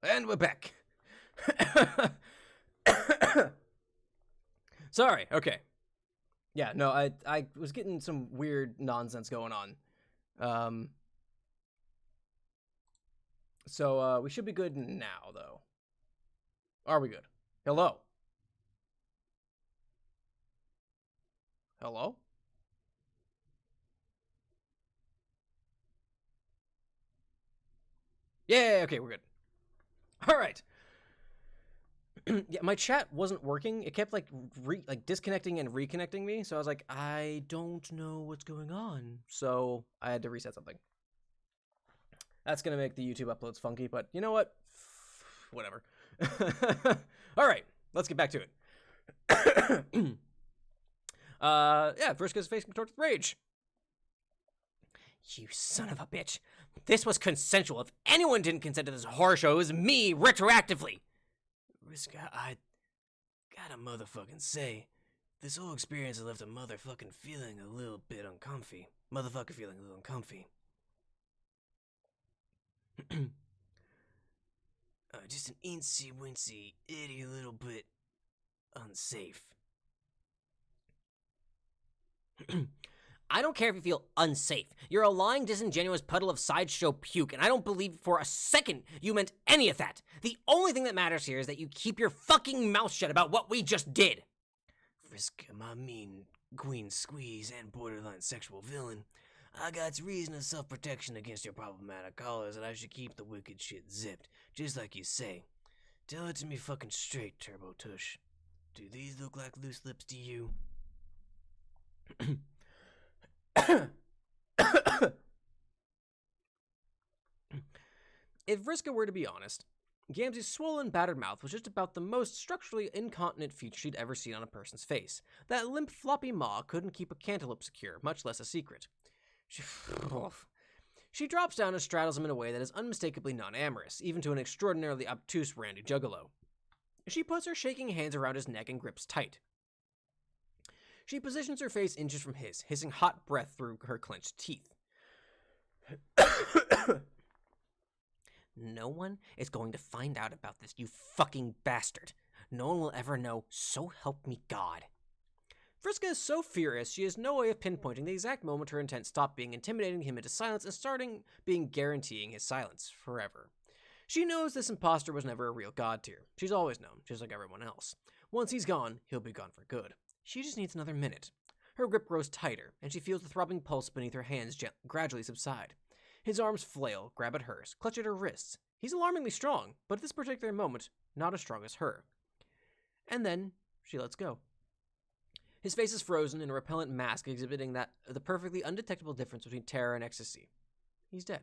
And we're back. Sorry, okay. Yeah, no, I was getting some weird nonsense going on. So we should be good now, though. Are we good? Hello? Hello? Yeah, okay, we're good. All right. Yeah, my chat wasn't working. It kept like disconnecting and reconnecting me. So I was like, I don't know what's going on. So I had to reset something. That's gonna make the YouTube uploads funky, but you know what? Whatever. All right, let's get back to it. Yeah, Vriska's face contorted with rage. You son of a bitch. This was consensual. If anyone didn't consent to this horror show, it was me, retroactively. Vriska, I gotta motherfucking say, this whole experience has left a motherfucking feeling a little bit uncomfy. Motherfucker feeling a little uncomfy. Just an incy-wincy, itty little bit unsafe. I don't care if you feel unsafe. You're a lying, disingenuous puddle of sideshow puke, and I don't believe for a second you meant any of that. The only thing that matters here is that you keep your fucking mouth shut about what we just did. Vriska, my mean queen squeeze and borderline sexual villain, I got reason of self-protection against your problematic callers, and I should keep the wicked shit zipped, just like you say. Tell it to me fucking straight, Turbo Tush. Do these look like loose lips to you? If Vriska were to be honest, Gamzee's swollen, battered mouth was just about the most structurally incontinent feature she'd ever seen on a person's face. That limp, floppy maw couldn't keep a cantaloupe secure, much less a secret. She drops down and straddles him in a way that is unmistakably non-amorous, even to an extraordinarily obtuse Randy Juggalo. She puts her shaking hands around his neck and grips tight. She positions her face inches from his, hissing hot breath through her clenched teeth. No one is going to find out about this, you fucking bastard. No one will ever know, so help me God. Vriska is so furious she has no way of pinpointing the exact moment her intent stopped being intimidating him into silence and starting being guaranteeing his silence forever. She knows this imposter was never a real god tier. She's always known, just like everyone else. Once he's gone, he'll be gone for good. She just needs another minute. Her grip grows tighter, and she feels the throbbing pulse beneath her hands gradually subside. His arms flail, grab at hers, clutch at her wrists. He's alarmingly strong, but at this particular moment, not as strong as her. And then, she lets go. His face is frozen in a repellent mask exhibiting the perfectly undetectable difference between terror and ecstasy. He's dead.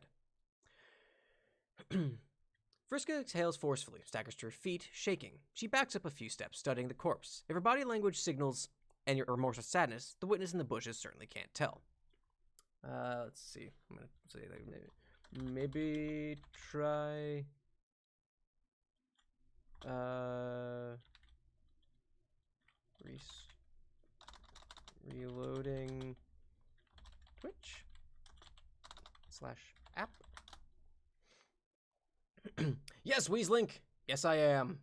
Vriska exhales forcefully, staggers to her feet, shaking. She backs up a few steps, studying the corpse. If her body language signals any remorse or sadness, the witness in the bushes certainly can't tell. Let's see. I'm gonna say that maybe try reloading Twitch /app. Yes, Weaslink. Yes, I am.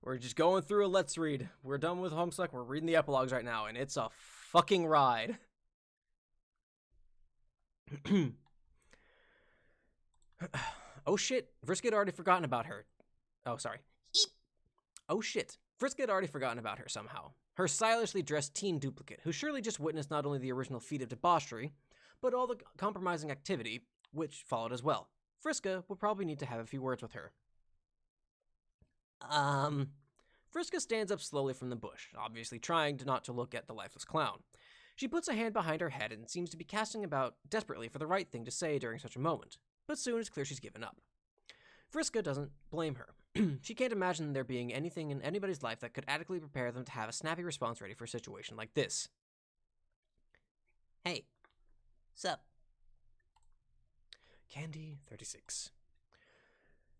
We're just going through a let's read. We're done with Homestuck. We're reading the epilogues right now, and it's a fucking ride. Oh shit, Vriska had already forgotten about her. Oh, sorry. Oh shit, Vriska had already forgotten about her somehow. Her stylishly dressed teen duplicate, who surely just witnessed not only the original feat of debauchery, but all the compromising activity, which followed as well. Vriska will probably need to have a few words with her. Vriska stands up slowly from the bush, obviously trying not to look at the lifeless clown. She puts a hand behind her head and seems to be casting about desperately for the right thing to say during such a moment, but soon it's clear she's given up. Vriska doesn't blame her. She can't imagine there being anything in anybody's life that could adequately prepare them to have a snappy response ready for a situation like this. Hey. Sup? Candy 36.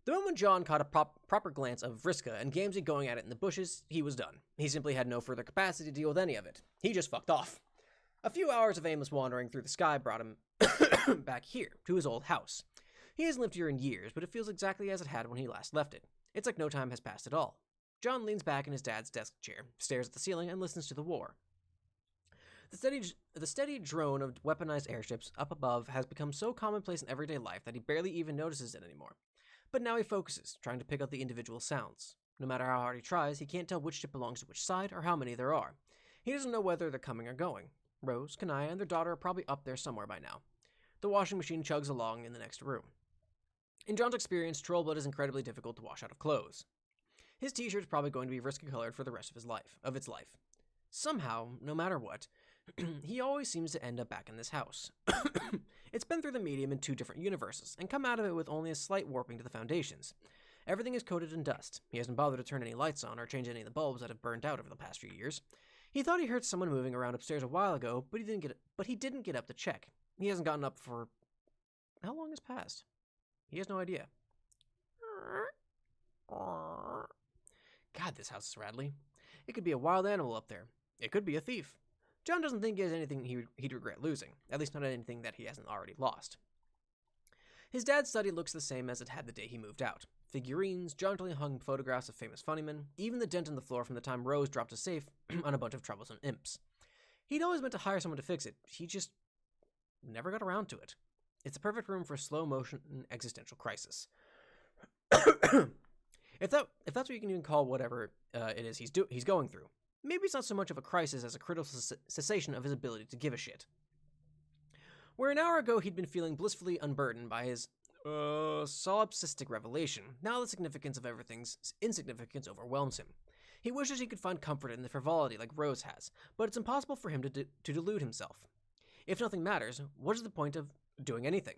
The moment John caught a proper glance of Vriska and Gamzee going at it in the bushes, he was done. He simply had no further capacity to deal with any of it. He just fucked off. A few hours of aimless wandering through the sky brought him back here, to his old house. He hasn't lived here in years, but it feels exactly as it had when he last left it. It's like no time has passed at all. John leans back in his dad's desk chair, stares at the ceiling, and listens to the war. The steady drone of weaponized airships up above has become so commonplace in everyday life that he barely even notices it anymore. But now he focuses, trying to pick out the individual sounds. No matter how hard he tries, he can't tell which ship belongs to which side or how many there are. He doesn't know whether they're coming or going. Rose, Kanaya, and their daughter are probably up there somewhere by now. The washing machine chugs along in the next room. In John's experience, troll blood is incredibly difficult to wash out of clothes. His t-shirt's probably going to be risky colored for the rest of its life. Somehow, no matter what, he always seems to end up back in this house. It's been through the medium in 2 different universes, and come out of it with only a slight warping to the foundations. Everything is coated in dust. He hasn't bothered to turn any lights on or change any of the bulbs that have burned out over the past few years. He thought he heard someone moving around upstairs a while ago, but he didn't get up to check. He hasn't gotten up for... How long has passed? He has no idea. God, this house is rattly. It could be a wild animal up there. It could be a thief. John doesn't think he has anything he'd regret losing, at least not anything that he hasn't already lost. His dad's study looks the same as it had the day he moved out. Figurines, jauntily hung photographs of famous funnymen, even the dent in the floor from the time Rose dropped a safe on a bunch of troublesome imps. He'd always meant to hire someone to fix it. He just never got around to it. It's a perfect room for a slow-motion existential crisis. If that's what you can even call whatever it is he's going through. Maybe it's not so much of a crisis as a critical cessation of his ability to give a shit. Where an hour ago he'd been feeling blissfully unburdened by his solipsistic revelation, now the significance of everything's insignificance overwhelms him. He wishes he could find comfort in the frivolity like Rose has, but it's impossible for him to delude himself. If nothing matters, what is the point of doing anything?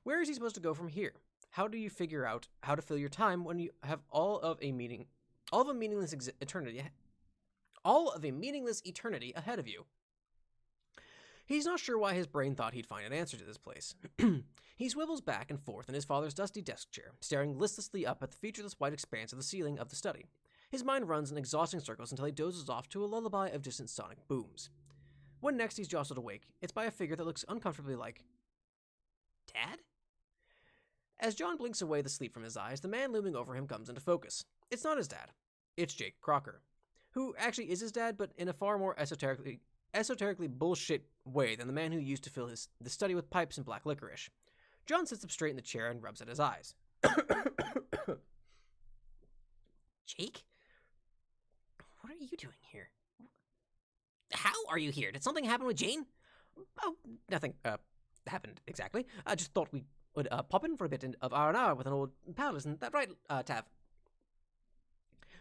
Where is he supposed to go from here? How do you figure out how to fill your time when you have all of a meaningless eternity ahead of you? He's not sure why his brain thought he'd find an answer to this place. He swivels back and forth in his father's dusty desk chair, staring listlessly up at the featureless white expanse of the ceiling of the study. His mind runs in exhausting circles until he dozes off to a lullaby of distant sonic booms. When next he's jostled awake, it's by a figure that looks uncomfortably like... Dad? As John blinks away the sleep from his eyes, the man looming over him comes into focus. It's not his dad. It's Jake Crocker, who actually is his dad, but in a far more esoterically bullshit way than the man who used to fill the study with pipes and black licorice. John sits up straight in the chair and rubs at his eyes. Jake? What are you doing here? How are you here? Did something happen with Jane? Oh, nothing, happened exactly. I just thought we would, pop in for a bit of R&R with an old pal, isn't that right, Tav?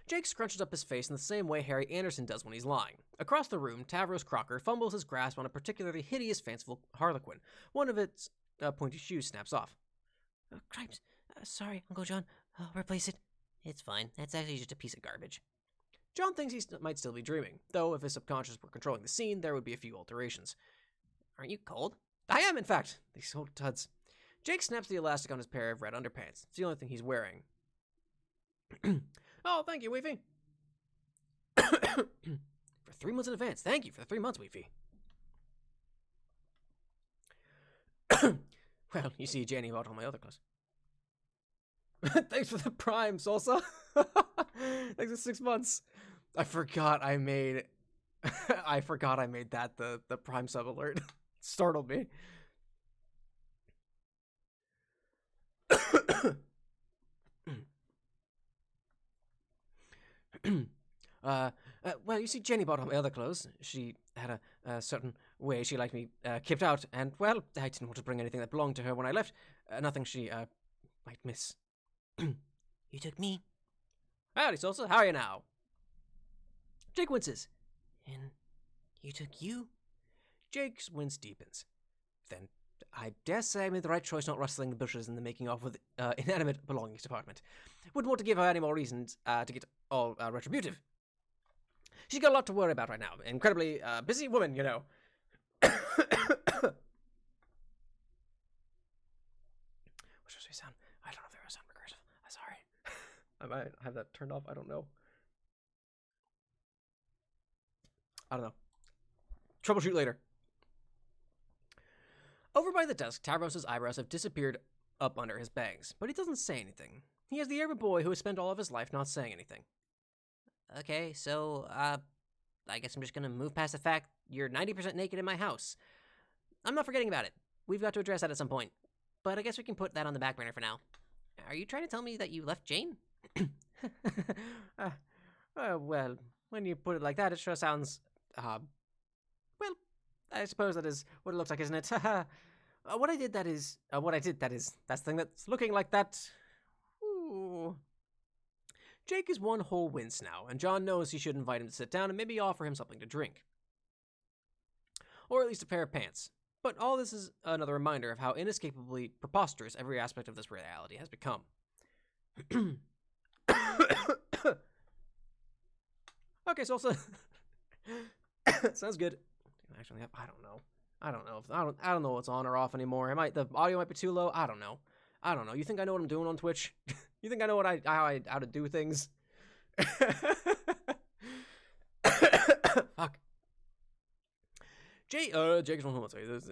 Jake scrunches up his face in the same way Harry Anderson does when he's lying. Across the room, Tavros Crocker fumbles his grasp on a particularly hideous, fanciful harlequin. One of its pointy shoes snaps off. Cripes. Sorry, Uncle John. I'll replace it. It's fine. That's actually just a piece of garbage. John thinks he might still be dreaming, though if his subconscious were controlling the scene, there would be a few alterations. Aren't you cold? I am, in fact. These old tuds. Jake snaps the elastic on his pair of red underpants. It's the only thing he's wearing. Oh, thank you, Weefy. For 3 months in advance. Thank you for the 3 months, Weefy. Well, you see, Jenny bought all my other clothes. Thanks for the Prime, Salsa. Thanks for 6 months. I forgot I made that the Prime sub alert. Startled me. Well, you see, Jenny bought all my other clothes. She had a certain way she liked me kept out, and, well, I didn't want to bring anything that belonged to her when I left. Nothing she might miss. You took me? Howdy, Salsa. How are you now? Jake winces. And you took you? Jake's wince deepens. Then I dare say I made the right choice not rustling the bushes in the making off with inanimate belongings department. Wouldn't want to give her any more reasons to get all retributive. She's got a lot to worry about right now. Incredibly busy woman, you know. What does we sound? I don't know if there was sound recursive. I'm sorry. I might have that turned off. I don't know. I don't know. Troubleshoot later. by the desk, Tavros's eyebrows have disappeared up under his bangs, but he doesn't say anything. He has the air of a boy who has spent all of his life not saying anything. Okay, so, I guess I'm just gonna move past the fact you're 90% naked in my house. I'm not forgetting about it. We've got to address that at some point. But I guess we can put that on the back burner for now. Are you trying to tell me that you left Jane? Well, when you put it like that, it sure sounds, well, I suppose that is what it looks like, isn't it? What I did, that is, that's the thing that's looking like that. Ooh. Jake is one whole wince now, and John knows he should invite him to sit down and maybe offer him something to drink. Or at least a pair of pants. But all this is another reminder of how inescapably preposterous every aspect of this reality has become. Okay, so also sounds good. Actually, I don't know. I don't know what's on or off anymore. The audio might be too low. I don't know. You think I know what I'm doing on Twitch? You think I know how to do things? Fuck. Jake is one who say this.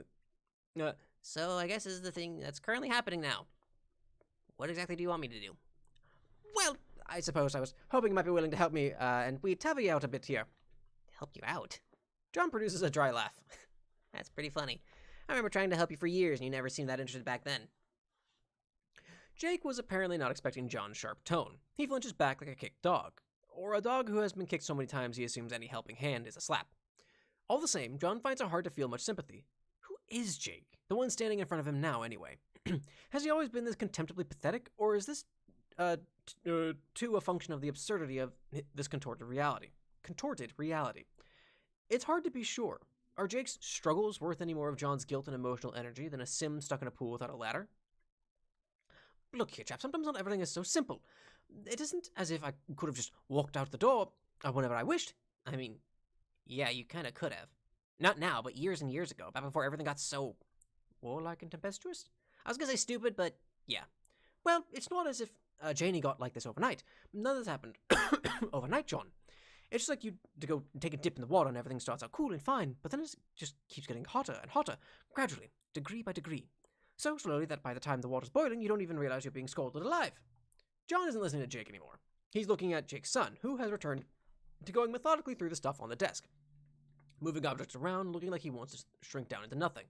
So I guess this is the thing that's currently happening now. What exactly do you want me to do? Well, I suppose I was hoping you might be willing to help me, and we'd have you out a bit here. Help you out? John produces a dry laugh. That's pretty funny. I remember trying to help you for years, and you never seemed that interested back then. Jake was apparently not expecting John's sharp tone. He flinches back like a kicked dog, or a dog who has been kicked so many times he assumes any helping hand is a slap. All the same, John finds it hard to feel much sympathy. Who is Jake? The one standing in front of him now, anyway. Has he always been this contemptibly pathetic, or is this, too a function of the absurdity of this contorted reality? It's hard to be sure. Are Jake's struggles worth any more of John's guilt and emotional energy than a sim stuck in a pool without a ladder? Look here, chap, sometimes not everything is so simple. It isn't as if I could have just walked out the door whenever I wished. I mean, yeah, you kind of could have. Not now, but years and years ago, back before everything got so warlike and tempestuous. I was gonna say stupid, but yeah. Well, it's not as if Janie got like this overnight. None of this happened overnight, John. It's just like you to go take a dip in the water and everything starts out cool and fine, but then it just keeps getting hotter and hotter, gradually, degree by degree. So slowly that by the time the water's boiling, you don't even realize you're being scalded alive. John isn't listening to Jake anymore. He's looking at Jake's son, who has returned to going methodically through the stuff on the desk, moving objects around, looking like he wants to shrink down into nothing.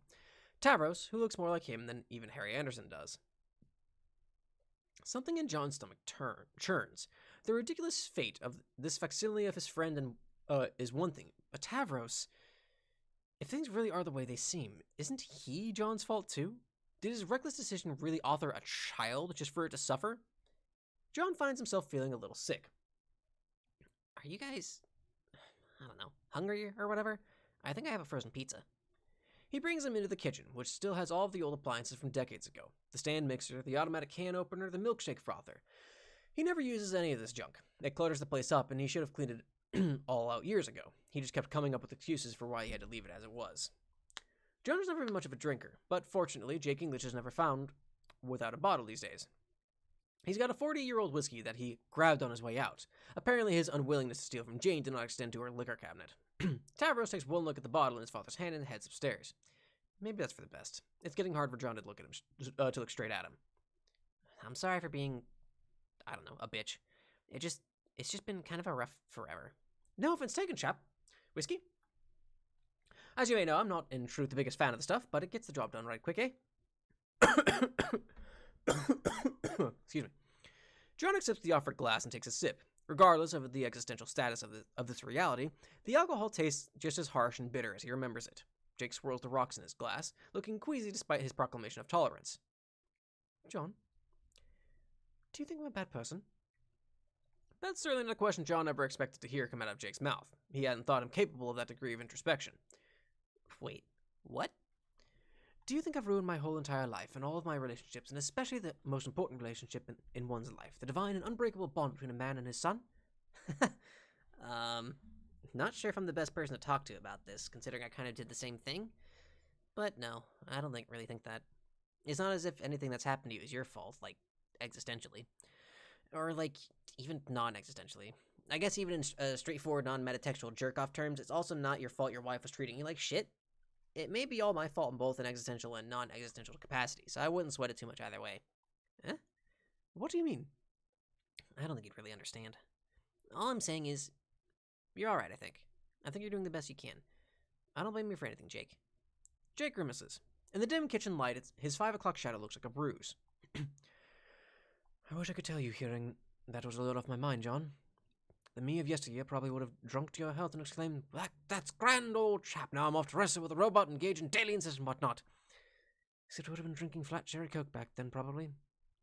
Tavros, who looks more like him than even Harry Anderson does. Something in John's stomach churns. The ridiculous fate of this facsimile of his friend is one thing, but Tavros, if things really are the way they seem, isn't he John's fault too? Did his reckless decision really author a child just for it to suffer? John finds himself feeling a little sick. Are you guys, I don't know, hungry or whatever? I think I have a frozen pizza. He brings him into the kitchen, which still has all of the old appliances from decades ago. The stand mixer, the automatic can opener, the milkshake frother. He never uses any of this junk. It clutters the place up, and he should have cleaned it all out years ago. He just kept coming up with excuses for why he had to leave it as it was. John has never been much of a drinker, but fortunately, Jake English is never found without a bottle these days. He's got a 40-year-old whiskey that he grabbed on his way out. Apparently, his unwillingness to steal from Jane did not extend to her liquor cabinet. Tavros takes one look at the bottle in his father's hand and heads upstairs. Maybe that's for the best. It's getting hard for John to look at him, to look straight at him. I'm sorry for being, I don't know, a bitch. It's just been kind of a rough forever. No offense taken, chap. Whiskey? As you may know, I'm not in truth the biggest fan of the stuff, but it gets the job done right quick, eh? Excuse me. John accepts the offered glass and takes a sip. Regardless of the existential status of this reality, the alcohol tastes just as harsh and bitter as he remembers it. Jake swirls the rocks in his glass, looking queasy despite his proclamation of tolerance. John, do you think I'm a bad person? That's certainly not a question John ever expected to hear come out of Jake's mouth. He hadn't thought him capable of that degree of introspection. Wait, what? Do you think I've ruined my whole entire life and all of my relationships, and especially the most important relationship in one's life, the divine and unbreakable bond between a man and his son? Not sure if I'm the best person to talk to about this, considering I kind of did the same thing. But no, I don't really think that. It's not as if anything that's happened to you is your fault, like, existentially. Or, like, even non-existentially. I guess even in straightforward non-metatextual jerk-off terms, it's also not your fault your wife was treating you like shit. it may be all my fault in both an existential and non-existential capacity, so I wouldn't sweat it too much either way. Eh? What do you mean? I don't think you'd really understand. All I'm saying is, you're alright, I think. I think you're doing the best you can. I don't blame you for anything, Jake. Jake grimaces. In the dim kitchen light, his 5 o'clock shadow looks like a bruise. I wish I could tell you hearing that was a load off my mind, John. The me of yesteryear probably would have drunk to your health and exclaimed, that's grand old chap, now I'm off to wrestle with a robot, engage in daily incest and whatnot. Except would have been drinking flat cherry coke back then, probably.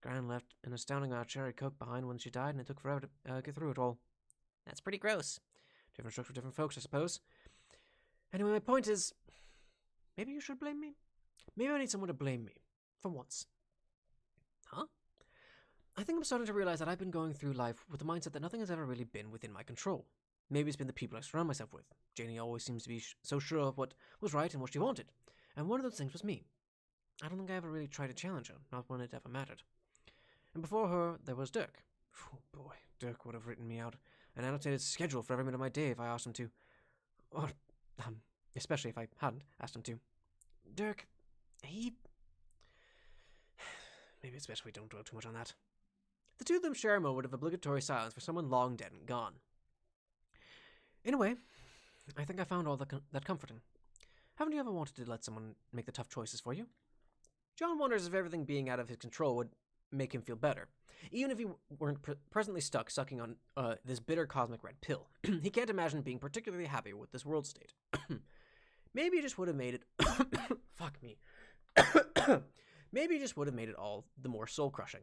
Gran left an astounding amount of cherry coke behind when she died, and it took forever to get through it all. That's pretty gross. Different strokes for different folks, I suppose. Anyway, my point is, maybe you should blame me? Maybe I need someone to blame me. For once. Huh? I think I'm starting to realize that I've been going through life with the mindset that nothing has ever really been within my control. Maybe it's been the people I surround myself with. Janie always seems to be so sure of what was right and what she wanted. And one of those things was me. I don't think I ever really tried to challenge her, not when it ever mattered. And before her, there was Dirk. Oh boy, Dirk would have written me out an annotated schedule for every minute of my day if I asked him to. Or, especially if I hadn't asked him to. Dirk, he... Maybe it's best we don't dwell too much on that. The two of them share a moment of obligatory silence for someone long dead and gone. In a way, I think I found all that comforting. Haven't you ever wanted to let someone make the tough choices for you? John wonders if everything being out of his control would make him feel better. Even if he weren't presently stuck sucking on this bitter cosmic red pill. He can't imagine being particularly happy with this world state. Maybe he just would have made it... Fuck me. Maybe he just would have made it all the more soul-crushing.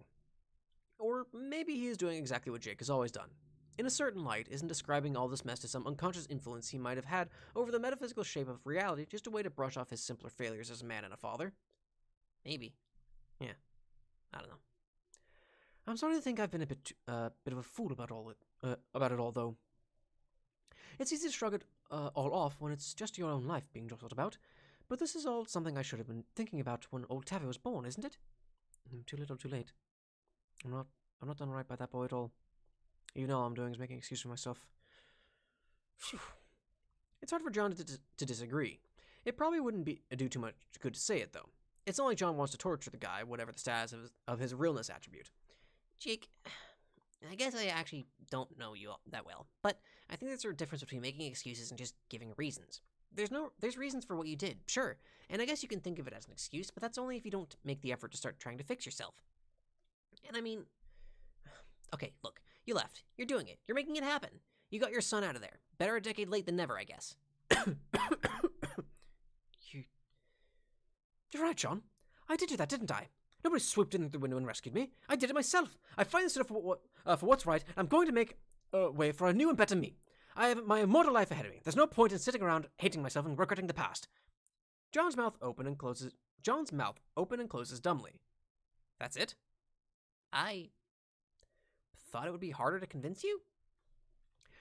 Or maybe he is doing exactly what Jake has always done. In a certain light, isn't describing all this mess to some unconscious influence he might have had over the metaphysical shape of reality just a way to brush off his simpler failures as a man and a father? Maybe. Yeah. I don't know. I'm starting to think I've been a bit of a fool about it all, though. It's easy to shrug it all off when it's just your own life being jostled about, but this is all something I should have been thinking about when old Taffy was born, isn't it? Too little, too late. I'm not done right by that boy at all. Even all I'm doing is making an excuse for myself. Phew. It's hard for John to disagree. It probably wouldn't do too much good to say it, though. It's not like John wants to torture the guy, whatever the status of his realness attribute. Jake, I guess I actually don't know you that well, but I think there's a difference between making excuses and just giving reasons. There's reasons for what you did, sure, and I guess you can think of it as an excuse, but that's only if you don't make the effort to start trying to fix yourself. And I mean, okay, look, you left. You're doing it. You're making it happen. You got your son out of there. Better a decade late than never, I guess. You're right, John. I did do that, didn't I? Nobody swooped in through the window and rescued me. I did it myself. I finally stood up for what's right, and I'm going to make a way for a new and better me. I have my immortal life ahead of me. There's no point in sitting around hating myself and regretting the past. John's mouth open and closes dumbly. That's it? I thought it would be harder to convince you?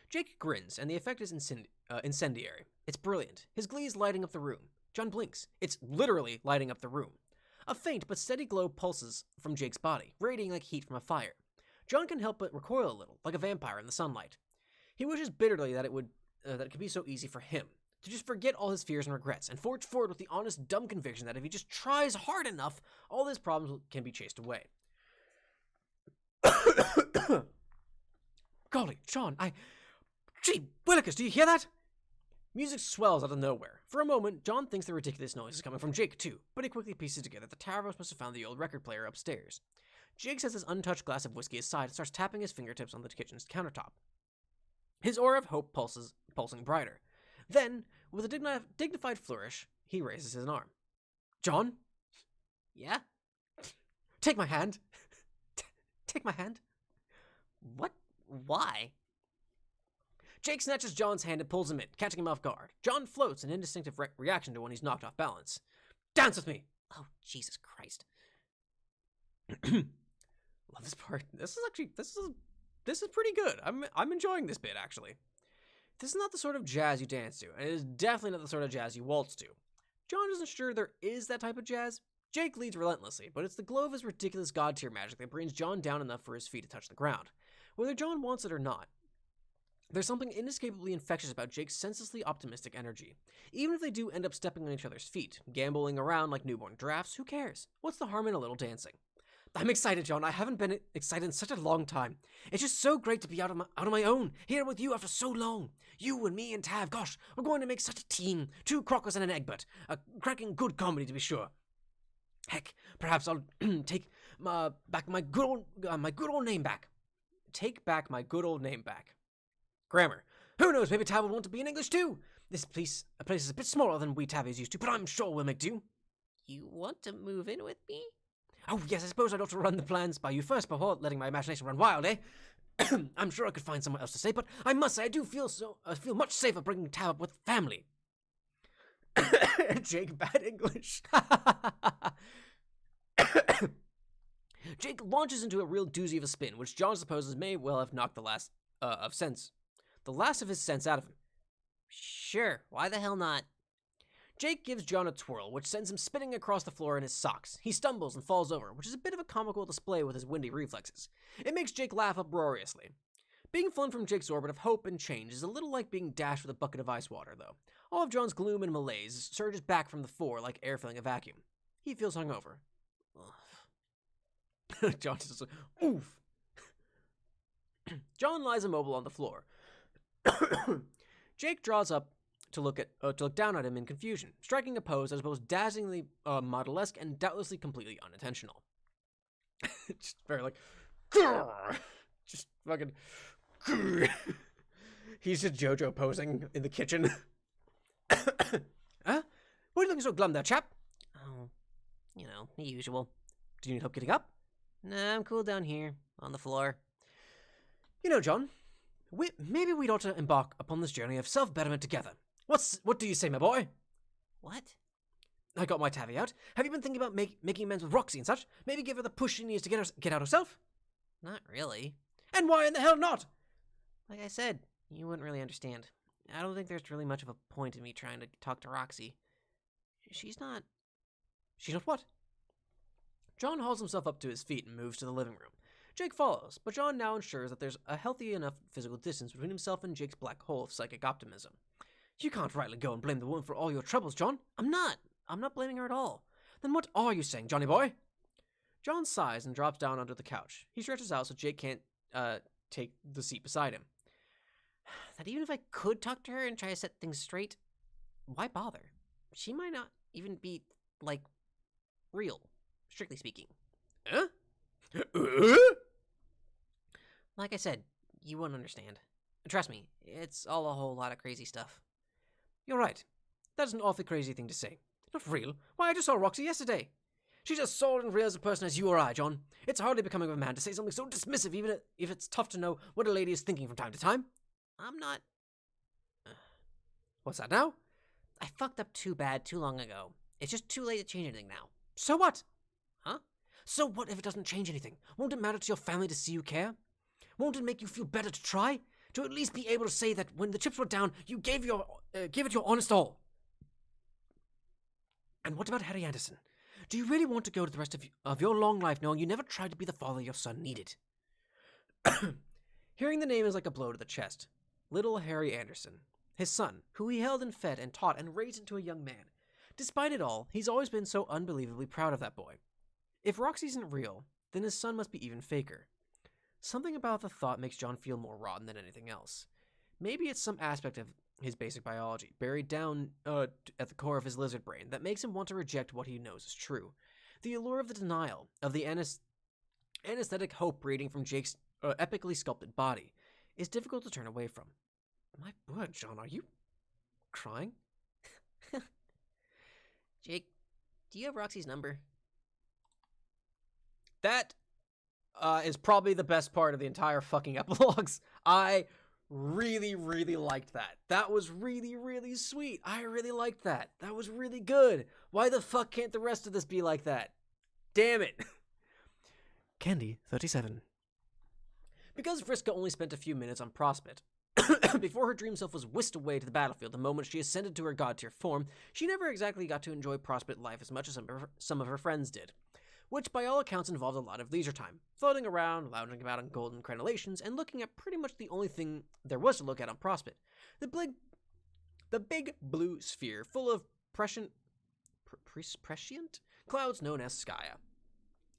Jake grins, and the effect is incendiary. It's brilliant. His glee is lighting up the room. John blinks. It's literally lighting up the room. A faint but steady glow pulses from Jake's body, radiating like heat from a fire. John can help but recoil a little, like a vampire in the sunlight. He wishes bitterly that it could be so easy for him, to just forget all his fears and regrets, and forge forward with the honest, dumb conviction that if he just tries hard enough, all his problems can be chased away. Golly, John, Gee willikers, do you hear that? Music swells out of nowhere. For a moment, John thinks the ridiculous noise is coming from Jake, too, but he quickly pieces together the Taros must have found the old record player upstairs. Jake sets his untouched glass of whiskey aside and starts tapping his fingertips on the kitchen's countertop. His aura of hope pulsing brighter. Then, with a dignified flourish, he raises his arm. John? Yeah? Take my hand. Take my hand. What? Why? Jake snatches John's hand and pulls him in, catching him off guard. John floats, an instinctive reaction to when he's knocked off balance. Dance with me! Oh, Jesus Christ. Love this part. This is pretty good. I'm enjoying this bit, actually. This is not the sort of jazz you dance to, and it is definitely not the sort of jazz you waltz to. John isn't sure there is that type of jazz. Jake leads relentlessly, but it's the glow of his ridiculous god-tier magic that brings John down enough for his feet to touch the ground, whether John wants it or not. There's something inescapably infectious about Jake's senselessly optimistic energy. Even if they do end up stepping on each other's feet, gambling around like newborn giraffes, who cares? What's the harm in a little dancing? I'm excited, John. I haven't been excited in such a long time. It's just so great to be out on my own, here with you after so long. You and me and Tav, gosh, we're going to make such a team. 2 crockers and an egg butt. A cracking good comedy, to be sure. Heck, perhaps I'll take back my good old name back. Take back my good old name back. Grammar. Who knows, maybe Tav will want to be in English too. This place is a bit smaller than we Tav is used to, but I'm sure we'll make do. You want to move in with me? Oh, yes, I suppose I'd ought to run the plans by you first before letting my imagination run wild, eh? I'm sure I could find someone else to say, but I must say I do feel much safer bringing Tav up with family. Jake, bad English. Jake launches into a real doozy of a spin, which John supposes may well have knocked the last of his sense out of him. Sure, why the hell not? Jake gives John a twirl, which sends him spinning across the floor in his socks. He stumbles and falls over, which is a bit of a comical display with his windy reflexes. It makes Jake laugh uproariously. Being flung from Jake's orbit of hope and change is a little like being dashed with a bucket of ice water, though. All of John's gloom and malaise surges back from the fore like air filling a vacuum. He feels hungover. John says, oof. John lies immobile on the floor. Jake draws up to look down at him in confusion, striking a pose that is both dazzlingly model-esque and doubtlessly completely unintentional. Just very like, grrr, just fucking. Grrr. He's just JoJo posing in the kitchen. Huh? Why are you looking so glum there, chap? Oh, the usual. Do you need help getting up? Nah, I'm cool down here, on the floor. John, maybe we'd ought to embark upon this journey of self-betterment together. What do you say, my boy? What? I got my Tavi out. Have you been thinking about making amends with Roxy and such? Maybe give her the push she needs to get out herself? Not really. And why in the hell not? Like I said, you wouldn't really understand. I don't think there's really much of a point in me trying to talk to Roxy. She's not what? John hauls himself up to his feet and moves to the living room. Jake follows, but John now ensures that there's a healthy enough physical distance between himself and Jake's black hole of psychic optimism. You can't rightly go and blame the woman for all your troubles, John. I'm not blaming her at all. Then what are you saying, Johnny boy? John sighs and drops down onto the couch. He stretches out so Jake can't take the seat beside him. That even if I could talk to her and try to set things straight, why bother? She might not even be, real, strictly speaking. Huh? Like I said, you wouldn't understand. Trust me, it's all a whole lot of crazy stuff. You're right. That's an awfully crazy thing to say. Not real. Why, I just saw Roxy yesterday. She's as solid and real as a person as you or I, John. It's hardly becoming of a man to say something so dismissive, even if it's tough to know what a lady is thinking from time to time. I'm not... What's that now? I fucked up too bad too long ago. It's just too late to change anything now. So what? Huh? So what if it doesn't change anything? Won't it matter to your family to see you care? Won't it make you feel better to try? To at least be able to say that when the chips were down, you gave it your honest all. And what about Harry Anderson? Do you really want to go to the rest of your long life knowing you never tried to be the father your son needed? Hearing the name is like a blow to the chest. Little Harry Anderson. His son, who he held and fed and taught and raised into a young man. Despite it all, he's always been so unbelievably proud of that boy. If Roxy isn't real, then his son must be even faker. Something about the thought makes John feel more rotten than anything else. Maybe it's some aspect of his basic biology, buried down at the core of his lizard brain, that makes him want to reject what he knows is true. The allure of the denial, of the anesthetic hope radiating from Jake's epically sculpted body, is difficult to turn away from. My word, John, are you crying? Jake, do you have Roxy's number? That is probably the best part of the entire fucking epilogues. I really, really liked that. That was really, really sweet. I really liked that. That was really good. Why the fuck can't the rest of this be like that? Damn it. Candy, 37. Because Vriska only spent a few minutes on Prospect, before her dream self was whisked away to the battlefield the moment she ascended to her god-tier form, she never exactly got to enjoy Prospect life as much as some of her friends did. which by all accounts involved a lot of leisure time, floating around, lounging about on golden crenellations, and looking at pretty much the only thing there was to look at on Prospect, the big blue sphere full of prescient clouds known as Skya.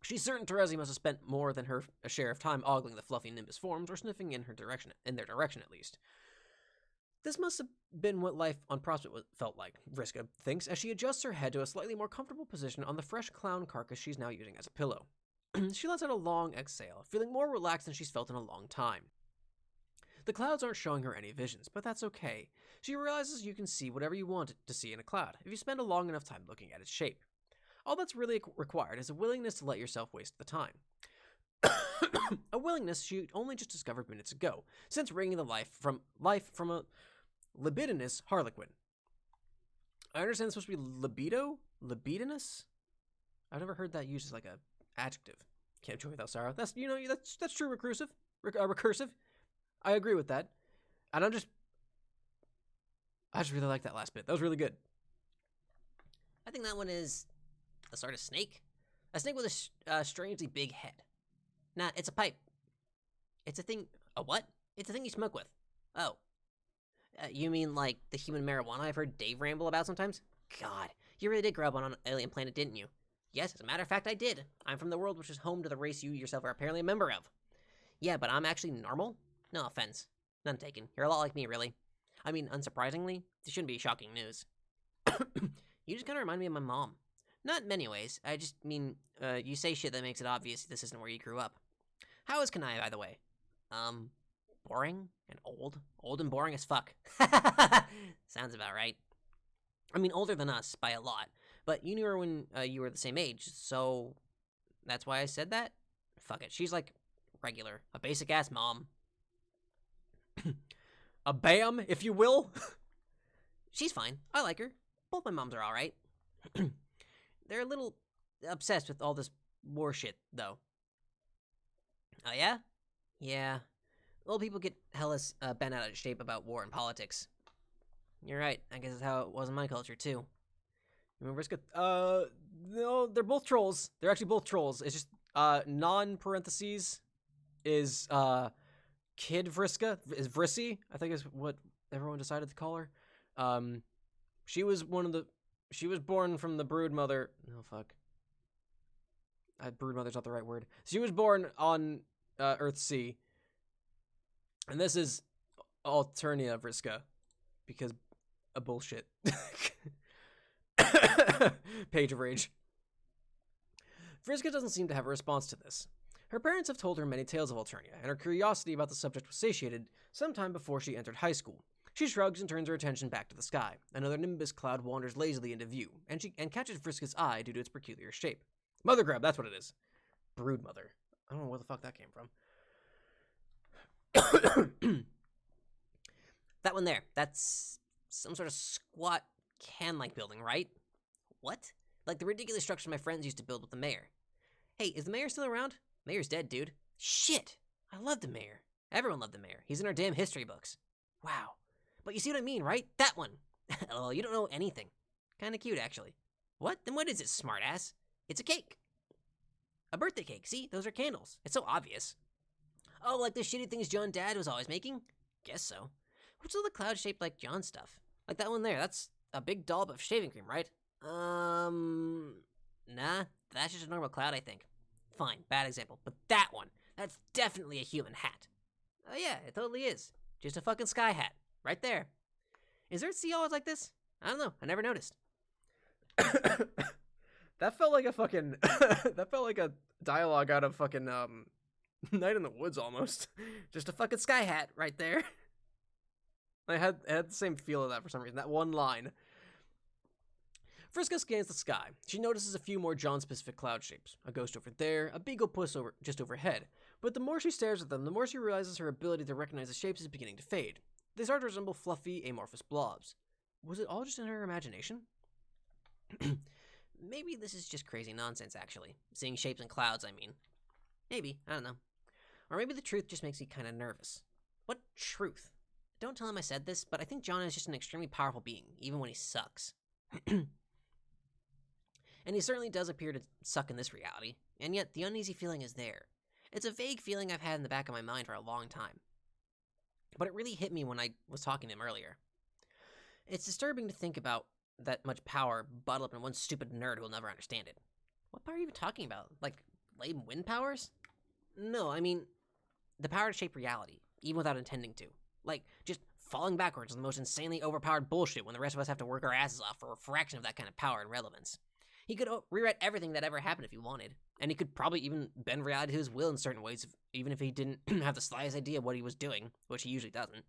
She's certain Terezi must have spent more than her share of time ogling the fluffy nimbus forms, or sniffing in their direction at least. This must have been what life on Prospect felt like, Vriska thinks, as she adjusts her head to a slightly more comfortable position on the fresh clown carcass she's now using as a pillow. She lets out a long exhale, feeling more relaxed than she's felt in a long time. The clouds aren't showing her any visions, but that's okay. She realizes you can see whatever you want to see in a cloud, if you spend a long enough time looking at its shape. All that's really required is a willingness to let yourself waste the time. A willingness she only just discovered minutes ago, since wringing the life from a libidinous harlequin. I understand it's supposed to be libido? Libidinous? I've never heard that used as like a adjective. Can't join without sorrow. That's that's true. Recursive. I agree with that. And I just really like that last bit. That was really good. I think that one is a sort of snake. A snake with a strangely big head. Nah, it's a pipe. It's a thing. A what? It's a thing you smoke with. Oh. You mean like the human marijuana I've heard Dave ramble about sometimes? God, you really did grow up on an alien planet, didn't you? Yes, as a matter of fact, I did. I'm from the world which is home to the race you yourself are apparently a member of. Yeah, but I'm actually normal? No offense. None taken. You're a lot like me, really. I mean, unsurprisingly, this shouldn't be shocking news. You just kind of remind me of my mom. Not in many ways. I just mean, you say shit that makes it obvious this isn't where you grew up. How is Kanai, by the way? Boring and old? Old and boring as fuck. Sounds about right. I mean, older than us by a lot. But you knew her when you were the same age, so that's why I said that? Fuck it. She's like regular. A basic-ass mom. A bam, if you will. She's fine. I like her. Both my moms are alright. They're a little obsessed with all this war shit, though. Oh, yeah? Yeah. Old people get hella bent out of shape about war and politics. You're right. I guess that's how it was in my culture, too. Remember, no, they're both trolls. They're actually both trolls. It's just, non-parentheses is, Kid Vriska, is Vrissi, I think is what everyone decided to call her. She was born from the brood mother. Oh, fuck. Brood mother's not the right word. She was born on, Earthsea. And this is Alternia Vriska, because of bullshit. Page of Rage. Vriska doesn't seem to have a response to this. Her parents have told her many tales of Alternia, and her curiosity about the subject was satiated sometime before she entered high school. She shrugs and turns her attention back to the sky. Another nimbus cloud wanders lazily into view, and catches Vriska's eye due to its peculiar shape. Mother grab, that's what it is. Brood mother. I don't know where the fuck that came from. That one there, that's some sort of squat can-like building, right? What? Like the ridiculous structure my friends used to build with the mayor. Hey, is the mayor still around? Mayor's dead, dude. Shit! I love the mayor. Everyone loved the mayor. He's in our damn history books. Wow. But you see what I mean, right? That one. LOL, you don't know anything. Kinda cute, actually. What? Then what is it, smartass? It's a cake. A birthday cake, see? Those are candles. It's so obvious. Oh, like the shitty things John's dad was always making? Guess so. What's all the clouds shaped like John stuff? Like that one there, that's a big dollop of shaving cream, right? Nah, that's just a normal cloud, I think. Fine, bad example, but that one, that's definitely a human hat. Oh yeah, it totally is. Just a fucking sky hat, right there. Is there sea always like this? I don't know, I never noticed. That felt like a fucking, that felt like a dialogue out of fucking, Night in the Woods almost. Just a fucking sky hat right there. I had the same feel of that for some reason, that one line. Vriska scans the sky. She notices a few more John-specific cloud shapes. A ghost over there, a beagle puss just overhead. But the more she stares at them, the more she realizes her ability to recognize the shapes is beginning to fade. They start to resemble fluffy, amorphous blobs. Was it all just in her imagination? Maybe this is just crazy nonsense, actually. Seeing shapes in clouds, I mean. Maybe, I don't know. Or maybe the truth just makes me kind of nervous. What truth? Don't tell him I said this, but I think John is just an extremely powerful being, even when he sucks. And he certainly does appear to suck in this reality, and yet the uneasy feeling is there. It's a vague feeling I've had in the back of my mind for a long time. But it really hit me when I was talking to him earlier. It's disturbing to think about that much power bottled up in one stupid nerd who'll never understand it. What power are you even talking about? Like, lame wind powers? No, I mean, the power to shape reality, even without intending to. Like, just falling backwards on the most insanely overpowered bullshit when the rest of us have to work our asses off for a fraction of that kind of power and relevance. He could rewrite everything that ever happened if he wanted, and he could probably even bend reality to his will in certain ways, even if he didn't have the slightest idea of what he was doing, which he usually doesn't.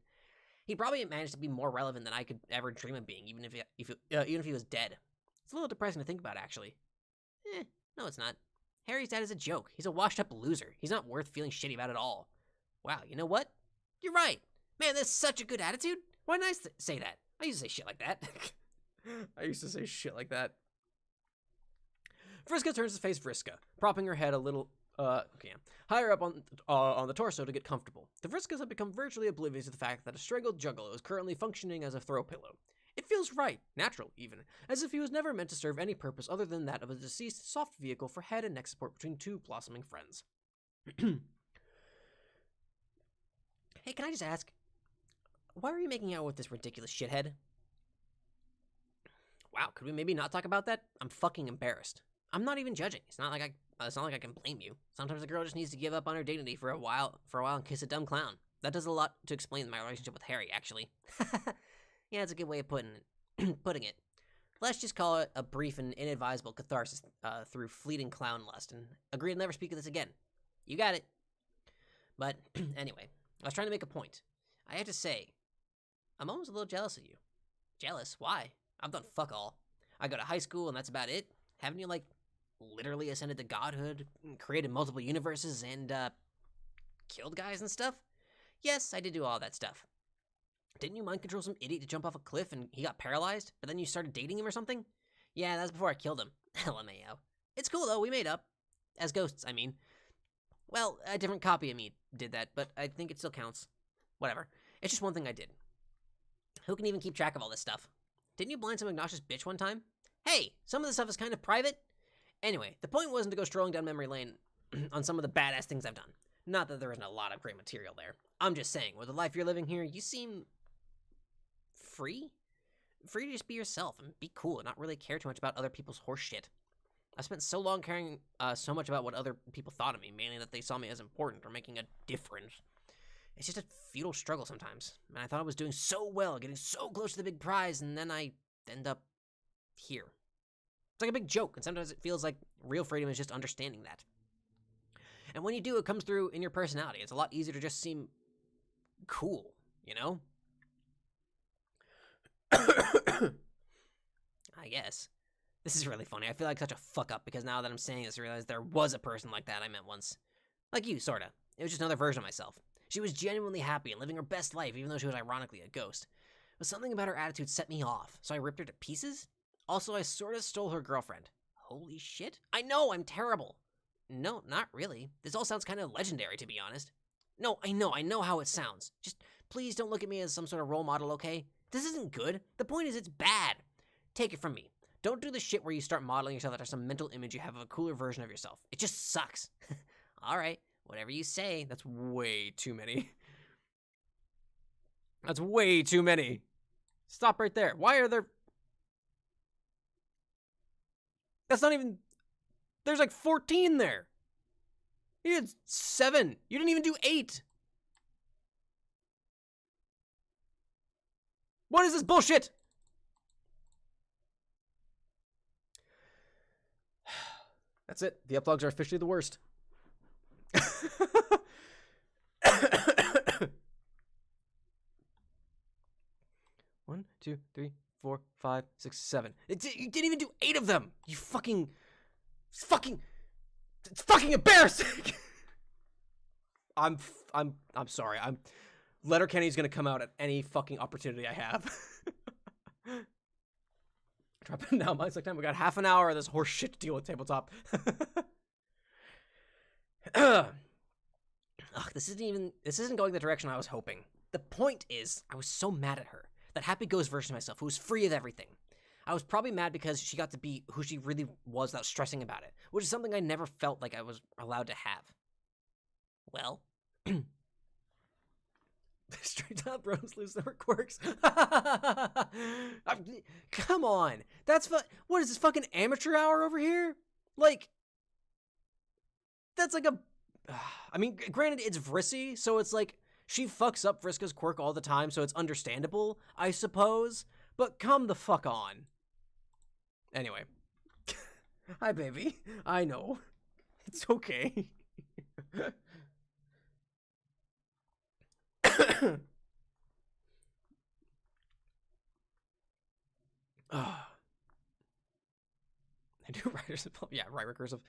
He'd probably manage to be more relevant than I could ever dream of being, even if he was dead. It's a little depressing to think about, actually. No, it's not. Harry's dad is a joke. He's a washed-up loser. He's not worth feeling shitty about at all. Wow, you know what? You're right. Man, that's such a good attitude. Why didn't I say that? I used to say shit like that. I used to say shit like that. Vriska turns to face Vriska, propping her head a little, higher up on the torso to get comfortable. The Vriskas have become virtually oblivious to the fact that a strangled juggalo is currently functioning as a throw pillow. It feels right, natural even, as if he was never meant to serve any purpose other than that of a deceased soft vehicle for head and neck support between two blossoming friends. Hey, can I just ask, why are you making out with this ridiculous shithead? Wow, could we maybe not talk about that? I'm fucking embarrassed. I'm not even judging. It's not like I can blame you. Sometimes a girl just needs to give up on her dignity for a while and kiss a dumb clown. That does a lot to explain my relationship with Harry, actually. Yeah, it's a good way of putting it. Let's just call it a brief and inadvisable catharsis through fleeting clown lust, and agree to never speak of this again. You got it. But anyway, I was trying to make a point. I have to say, I'm almost a little jealous of you. Jealous? Why? I've done fuck all. I go to high school and that's about it. Haven't you, literally ascended to godhood, created multiple universes, and, killed guys and stuff? Yes, I did do all that stuff. Didn't you mind control some idiot to jump off a cliff and he got paralyzed, but then you started dating him or something? Yeah, that was before I killed him. LMAO. It's cool though, we made up. As ghosts, I mean. Well, a different copy of me did that, but I think it still counts. Whatever. It's just one thing I did. Who can even keep track of all this stuff? Didn't you blind some obnoxious bitch one time? Hey, some of this stuff is kind of private. Anyway, the point wasn't to go strolling down memory lane on some of the badass things I've done. Not that there isn't a lot of great material there. I'm just saying, with the life you're living here, you seem free? Free to just be yourself and be cool and not really care too much about other people's horse shit. I spent so long caring so much about what other people thought of me, mainly that they saw me as important or making a difference. It's just a futile struggle sometimes. And I thought I was doing so well, getting so close to the big prize, and then I end up here. It's like a big joke, and sometimes it feels like real freedom is just understanding that. And when you do, it comes through in your personality. It's a lot easier to just seem cool, you know? I guess. This is really funny. I feel like such a fuck up because now that I'm saying this, I realize there was a person like that I met once. Like you, sorta. It was just another version of myself. She was genuinely happy and living her best life, even though she was ironically a ghost. But something about her attitude set me off, so I ripped her to pieces? Also, I sorta stole her girlfriend. Holy shit. I know, I'm terrible. No, not really. This all sounds kind of legendary, to be honest. No, I know how it sounds. Just please don't look at me as some sort of role model, okay? This isn't good. The point is it's bad. Take it from me. Don't do the shit where you start modeling yourself after some mental image you have of a cooler version of yourself. It just sucks. All right, whatever you say. That's way too many. That's way too many. Stop right there. Why are there... That's not even... There's like 14 there. You had 7. You didn't even do 8. What is this bullshit? That's it. The epilogues are officially the worst. 1, 2, 3, 4, 5, 6, 7. You didn't even do 8 of them. You fucking... It's fucking embarrassing. I'm sorry. Letterkenny's gonna come out at any fucking opportunity I have. Drop it now. Mine's like time. We got half an hour of this horse shit to deal with tabletop. Ugh, this isn't going the direction I was hoping. The point is, I was so mad at her. That happy ghost version of myself who was free of everything. I was probably mad because she got to be who she really was without stressing about it, which is something I never felt like I was allowed to have. Well, Straight up, bros lose their quirks. Come on. What is this, fucking amateur hour over here? Like, that's like a... I mean, granted, it's Vrissy, so it's like, she fucks up Vriska's quirk all the time, so it's understandable, I suppose. But come the fuck on. Anyway. Hi, baby. I know. It's okay. I do writers of... Yeah, right, recursive.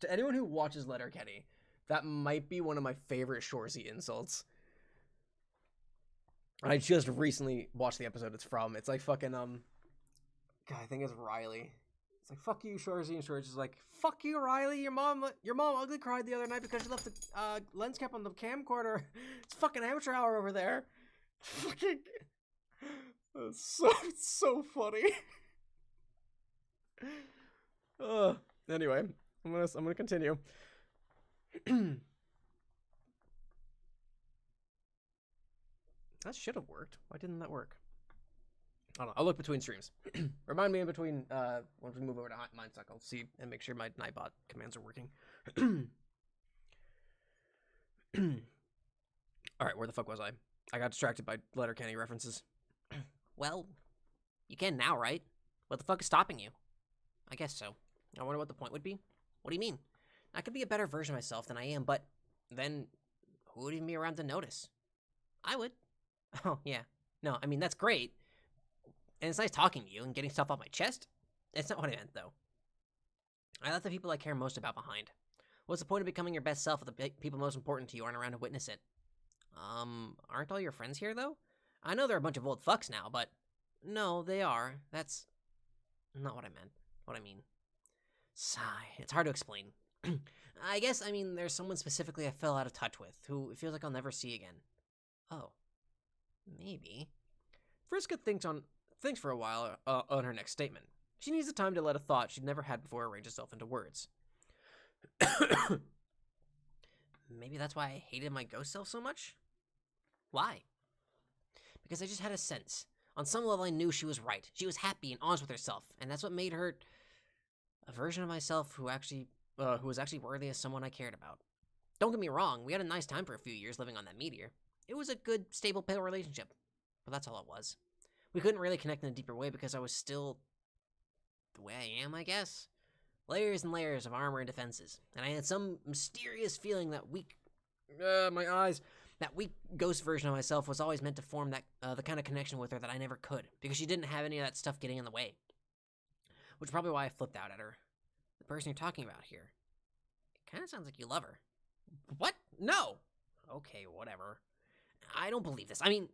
To anyone who watches Letterkenny, that might be one of my favorite Shorzy insults. I just recently watched the episode it's from. It's like fucking, God, I think it's Riley. It's like, fuck you, Shorzy, and Shorzy is like, fuck you, Riley, your mom ugly cried the other night because she left the lens cap on the camcorder. It's fucking amateur hour over there. Fucking... It's so funny. Anyway, I'm gonna continue. That should have worked. Why didn't that work? I don't know. I'll look between streams. Remind me in between once we move over to Homestuck. I'll see and make sure my Nightbot commands are working. Alright, where the fuck was I? I got distracted by Letterkenny references. well, you can now, right? What the fuck is stopping you? I guess so. I wonder what the point would be. What do you mean? I could be a better version of myself than I am, but then who would even be around to notice? I would. Oh, yeah. No, I mean, that's great. And it's nice talking to you and getting stuff off my chest. That's not what I meant, though. I left the people I care most about behind. What's the point of becoming your best self if the people most important to you aren't around to witness it? Aren't all your friends here, though? I know they're a bunch of old fucks now, but... No, they are. That's not what I meant. What I mean. Sigh. It's hard to explain. I guess, I mean, there's someone specifically I fell out of touch with, who it feels like I'll never see again. Oh. Maybe. Vriska thinks for a while on her next statement. She needs the time to let a thought she'd never had before arrange itself into words. Maybe that's why I hated my ghost self so much? Why? Because I just had a sense. On some level, I knew she was right. She was happy and honest with herself, and that's what made her a version of myself who was actually worthy of someone I cared about. Don't get me wrong, we had a nice time for a few years living on that meteor. It was a good, stable, pale relationship, but that's all it was. We couldn't really connect in a deeper way because I was still the way I am, I guess. Layers and layers of armor and defenses, and I had some mysterious feeling that that weak ghost version of myself was always meant to form that the kind of connection with her that I never could, because she didn't have any of that stuff getting in the way. Which is probably why I flipped out at her. The person you're talking about here. It kind of sounds like you love her. What? No! Okay, whatever. I don't believe this. I mean,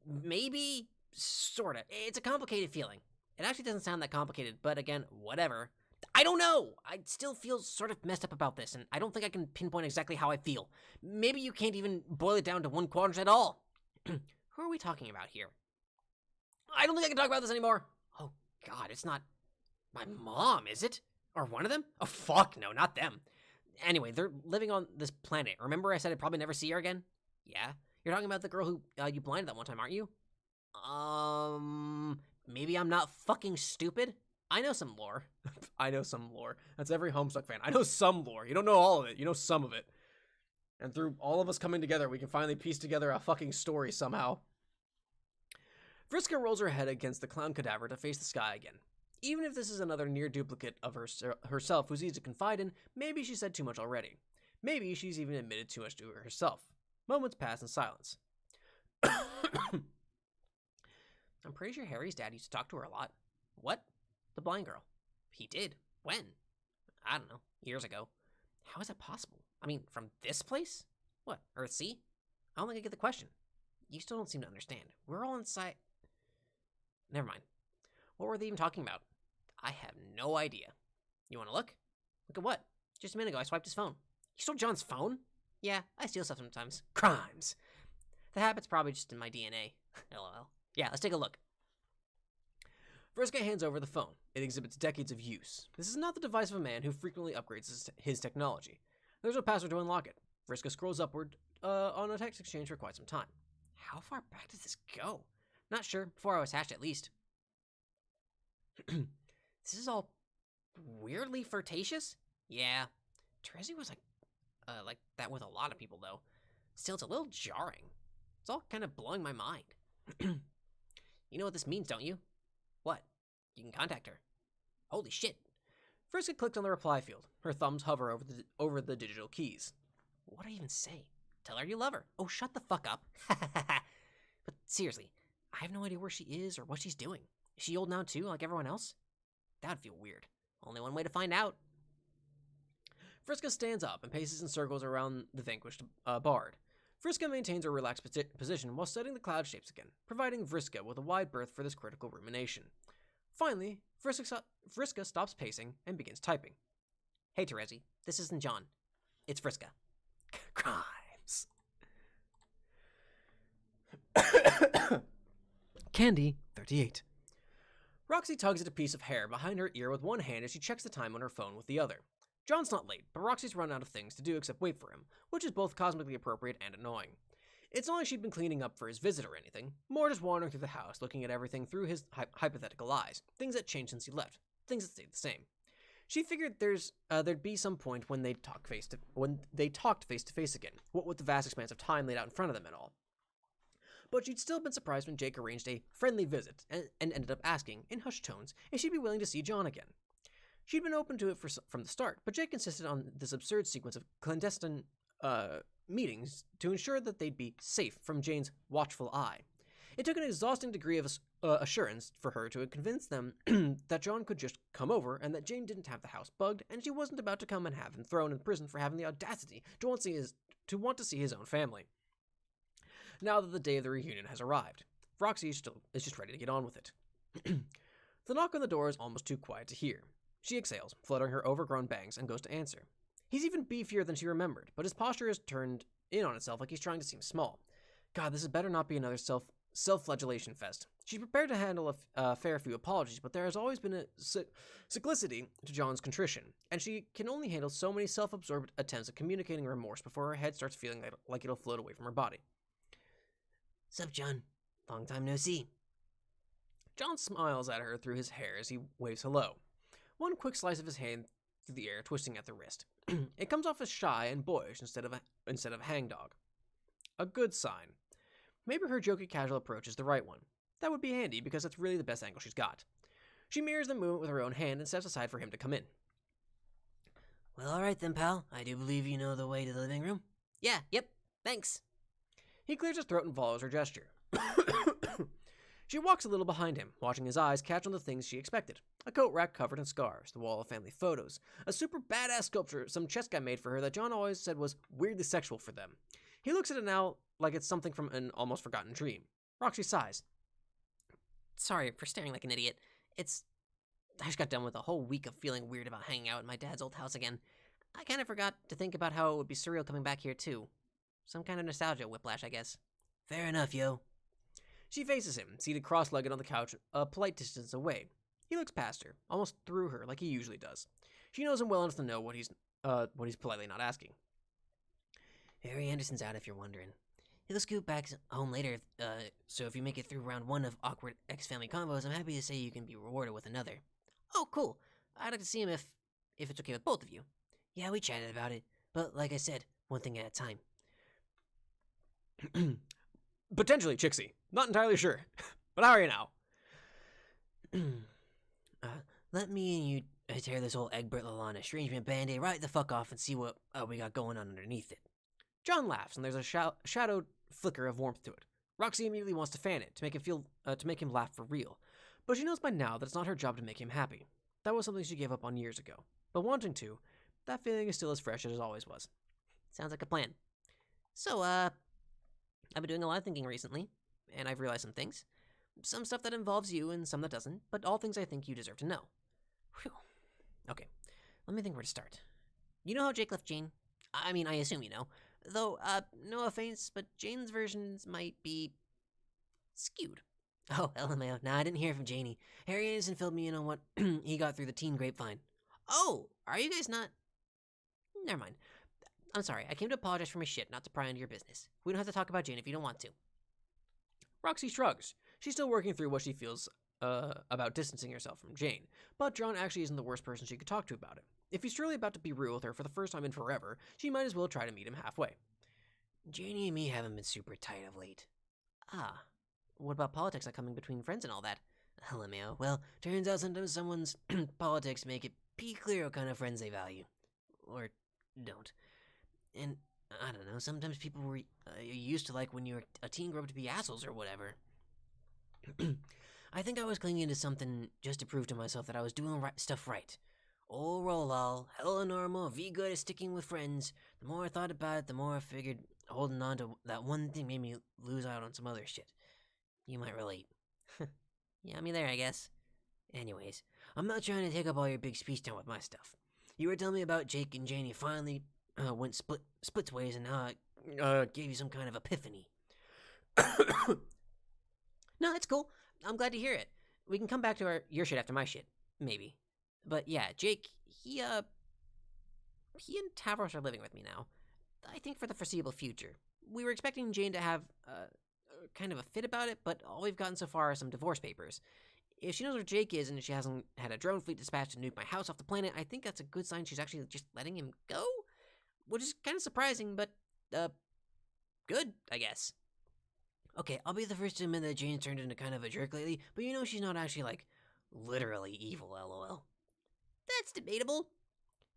maybe, sorta. It's a complicated feeling. It actually doesn't sound that complicated, but again, whatever. I don't know! I still feel sort of messed up about this, and I don't think I can pinpoint exactly how I feel. Maybe you can't even boil it down to one quadrant at all. Who are we talking about here? I don't think I can talk about this anymore. Oh, God, it's not my mom, is it? Or one of them? Oh, fuck, no, not them. Anyway, they're living on this planet. Remember I said I'd probably never see her again? Yeah? You're talking about the girl who you blinded that one time, aren't you? Maybe I'm not fucking stupid? I know some lore. I know some lore. That's every Homestuck fan. I know some lore. You don't know all of it. You know some of it. And through all of us coming together, we can finally piece together a fucking story somehow. Vriska rolls her head against the clown cadaver to face the sky again. Even if this is another near duplicate of herself who's easy to confide in, maybe she said too much already. Maybe she's even admitted too much to herself. Moments pass in silence. I'm pretty sure Harry's dad used to talk to her a lot. What? The blind girl. He did. When? I don't know. Years ago. How is that possible? I mean, from this place? What, Earthsea? I don't think I get the question. You still don't seem to understand. We're all inside... Never mind. What were they even talking about? I have no idea. You want to look? Look at what? Just a minute ago, I swiped his phone. You stole John's phone? Yeah, I steal stuff sometimes. Crimes. The habit's probably just in my DNA. LOL. Yeah, let's take a look. Vriska hands over the phone. It exhibits decades of use. This is not the device of a man who frequently upgrades his technology. There's no password to unlock it. Vriska scrolls upward on a text exchange for quite some time. How far back does this go? Not sure. Before I was hatched, at least. This is all weirdly flirtatious? Yeah. Terezi was like that with a lot of people, though. Still, it's a little jarring. It's all kind of blowing my mind. You know what this means, don't you? What? You can contact her. Holy shit. Vriska clicked on the reply field. Her thumbs hover over the digital keys. What do I even say? Tell her you love her. Oh, shut the fuck up. But seriously, I have no idea where she is or what she's doing. Is she old now too, like everyone else? That'd feel weird. Only one way to find out. Vriska stands up and paces in circles around the vanquished bard. Vriska maintains a relaxed position while studying the cloud shapes again, providing Vriska with a wide berth for this critical rumination. Finally, Vriska stops pacing and begins typing. Hey, Terezi, this isn't John. It's Vriska. Crimes. Candy, 38. Roxy tugs at a piece of hair behind her ear with one hand as she checks the time on her phone with the other. John's not late, but Roxy's run out of things to do except wait for him, which is both cosmically appropriate and annoying. It's not like she'd been cleaning up for his visit or anything, more just wandering through the house, looking at everything through his hypothetical eyes, things that changed since he left, things that stayed the same. She figured there'd be some point when they talked face to face again, what with the vast expanse of time laid out in front of them and all. But she'd still been surprised when Jake arranged a friendly visit and ended up asking, in hushed tones, if she'd be willing to see John again. She'd been open to it from the start, but Jake insisted on this absurd sequence of clandestine meetings to ensure that they'd be safe from Jane's watchful eye. It took an exhausting degree of assurance for her to convince them that John could just come over and that Jane didn't have the house bugged and she wasn't about to come and have him thrown in prison for having the audacity to want to see his own family. Now that the day of the reunion has arrived, Roxy is just ready to get on with it. The knock on the door is almost too quiet to hear. She exhales, fluttering her overgrown bangs, and goes to answer. He's even beefier than she remembered, but his posture has turned in on itself like he's trying to seem small. God, this had better not be another self-flagellation fest. She's prepared to handle a fair few apologies, but there has always been a cyclicity to John's contrition, and she can only handle so many self-absorbed attempts at communicating remorse before her head starts feeling like it'll float away from her body. Sup, John? Long time no see. John smiles at her through his hair as he waves hello. One quick slice of his hand through the air, twisting at the wrist. It comes off as shy and boyish instead of hangdog. A good sign. Maybe her jokey casual approach is the right one. That would be handy because that's really the best angle she's got. She mirrors the movement with her own hand and steps aside for him to come in. Well, alright then, pal. I do believe you know the way to the living room. Yeah, yep, thanks. He clears his throat and follows her gesture. She walks a little behind him, watching his eyes catch on the things she expected. A coat rack covered in scars, the wall of family photos, a super badass sculpture some chess guy made for her that John always said was weirdly sexual for them. He looks at it now like it's something from an almost forgotten dream. Roxy sighs. Sorry for staring like an idiot. I just got done with a whole week of feeling weird about hanging out at my dad's old house again. I kind of forgot to think about how it would be surreal coming back here too. Some kind of nostalgia whiplash, I guess. Fair enough, yo. She faces him, seated cross-legged on the couch, a polite distance away. He looks past her, almost through her, like he usually does. She knows him well enough to know what he's politely not asking. Harry Anderson's out, if you're wondering. He'll scoot back home later, so if you make it through round 1 of awkward ex-family convos, I'm happy to say you can be rewarded with another. Oh, cool. I'd like to see him if it's okay with both of you. Yeah, we chatted about it, but like I said, one thing at a time. Potentially, Chixie. Not entirely sure. But how are you now? Let me and you tear this whole Egbert Lalana estrangement band-aid right the fuck off and see what we got going on underneath it. John laughs, and there's a shadowed flicker of warmth to it. Roxy immediately wants to fan it, to make him laugh for real. But she knows by now that it's not her job to make him happy. That was something she gave up on years ago. But wanting to, that feeling is still as fresh as it always was. Sounds like a plan. So, I've been doing a lot of thinking recently, and I've realized some things. Some stuff that involves you and some that doesn't, but all things I think you deserve to know. Whew. Okay, let me think where to start. You know how Jake left Jane? I mean, I assume you know. Though, no offense, but Jane's versions might be skewed. Oh, LMAO. Nah, I didn't hear from Janie. Harry Anderson filled me in on what he got through the teen grapevine. Oh, are you guys not... Never mind. I'm sorry, I came to apologize for my shit, not to pry into your business. We don't have to talk about Jane if you don't want to. Roxy shrugs. She's still working through what she feels about distancing herself from Jane, but John actually isn't the worst person she could talk to about it. If he's truly about to be real with her for the first time in forever, she might as well try to meet him halfway. Janie and me haven't been super tight of late. Ah, what about politics not coming between friends and all that? LMAO. Well, turns out sometimes someone's politics make it pretty clear what kind of friends they value. Or don't. And, I don't know, sometimes people were used to, like, when you were a teen, grow up to be assholes or whatever. I think I was clinging to something just to prove to myself that I was doing stuff right. Oh, roll hella normal, V good at sticking with friends. The more I thought about it, the more I figured holding on to that one thing made me lose out on some other shit. You might relate. Yeah, me there, I guess. Anyways, I'm not trying to take up all your big speech time with my stuff. You were telling me about Jake and Janie finally went splits ways and gave you some kind of epiphany. No, that's cool. I'm glad to hear it. We can come back to your shit after my shit, maybe. But yeah, Jake, he and Tavros are living with me now. I think for the foreseeable future. We were expecting Jane to have kind of a fit about it, but all we've gotten so far are some divorce papers. If she knows where Jake is and she hasn't had a drone fleet dispatched to nuke my house off the planet, I think that's a good sign she's actually just letting him go? Which is kind of surprising, but, good, I guess. Okay, I'll be the first to admit that Jane's turned into kind of a jerk lately, but you know she's not actually, like, literally evil, lol. That's debatable.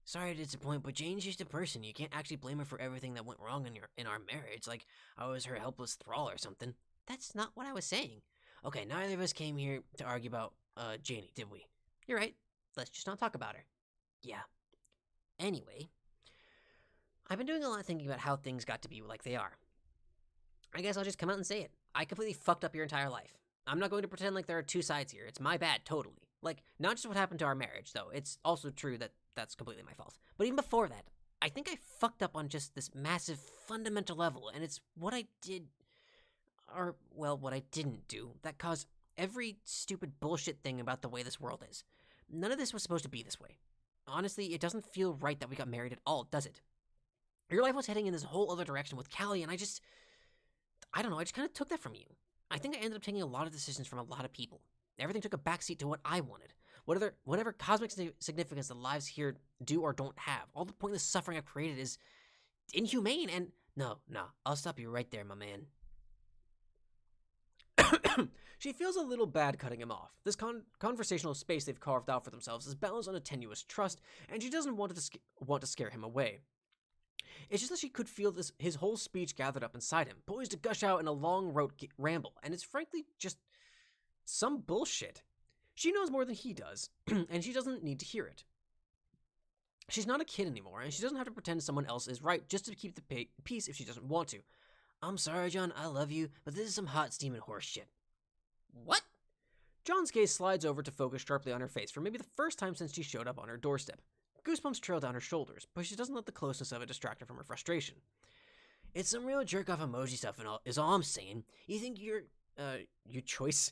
Sorry to disappoint, but Jane's just a person. You can't actually blame her for everything that went wrong in our marriage, like I was her helpless thrall or something. That's not what I was saying. Okay, neither of us came here to argue about, Janie, did we? You're right. Let's just not talk about her. Yeah. Anyway, I've been doing a lot of thinking about how things got to be like they are. I guess I'll just come out and say it. I completely fucked up your entire life. I'm not going to pretend like there are two sides here. It's my bad, totally. Like, not just what happened to our marriage, though. It's also true that that's completely my fault. But even before that, I think I fucked up on just this massive, fundamental level, and it's what I did, or, well, what I didn't do, that caused every stupid bullshit thing about the way this world is. None of this was supposed to be this way. Honestly, it doesn't feel right that we got married at all, does it? Your life was heading in this whole other direction with Callie, and I don't know, I just kind of took that from you. I think I ended up taking a lot of decisions from a lot of people. Everything took a backseat to what I wanted. Whatever cosmic significance the lives here do or don't have. All the pointless suffering I've created is inhumane and... No, I'll stop you right there, my man. She feels a little bad cutting him off. This conversational space they've carved out for themselves is balanced on a tenuous trust, and she doesn't want to scare him away. It's just that she could feel his whole speech gathered up inside him, poised to gush out in a long ramble, and it's frankly just some bullshit. She knows more than he does, and she doesn't need to hear it. She's not a kid anymore, and she doesn't have to pretend someone else is right just to keep the peace if she doesn't want to. I'm sorry, John, I love you, but this is some hot steaming horse shit. What? John's gaze slides over to focus sharply on her face for maybe the first time since she showed up on her doorstep. Goosebumps trail down her shoulders, but she doesn't let the closeness of it distract her from her frustration. It's some real jerk-off emoji stuff and all, is all I'm saying. You think your choice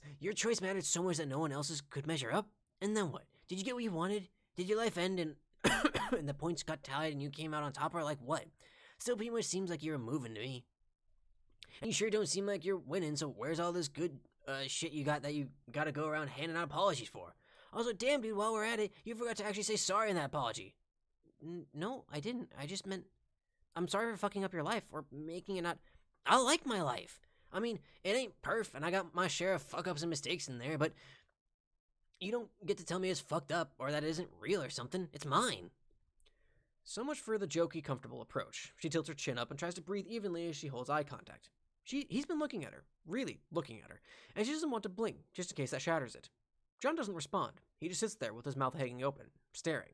mattered so much that no one else's could measure up? And then what? Did you get what you wanted? Did your life end and and the points got tallied and you came out on top, or like what? Still pretty much seems like you're moving to me. And you sure don't seem like you're winning, so where's all this good shit you got that you gotta go around handing out apologies for? Also, damn dude, while we're at it, you forgot to actually say sorry in that apology. No, I didn't. I just meant, I'm sorry for fucking up your life, or making it not... I like my life. I mean, it ain't perf, and I got my share of fuck-ups and mistakes in there, but you don't get to tell me it's fucked up, or that it isn't real or something. It's mine. So much for the jokey, comfortable approach. She tilts her chin up and tries to breathe evenly as she holds eye contact. He's been looking at her, really looking at her, and she doesn't want to blink, just in case that shatters it. John doesn't respond. He just sits there with his mouth hanging open, staring.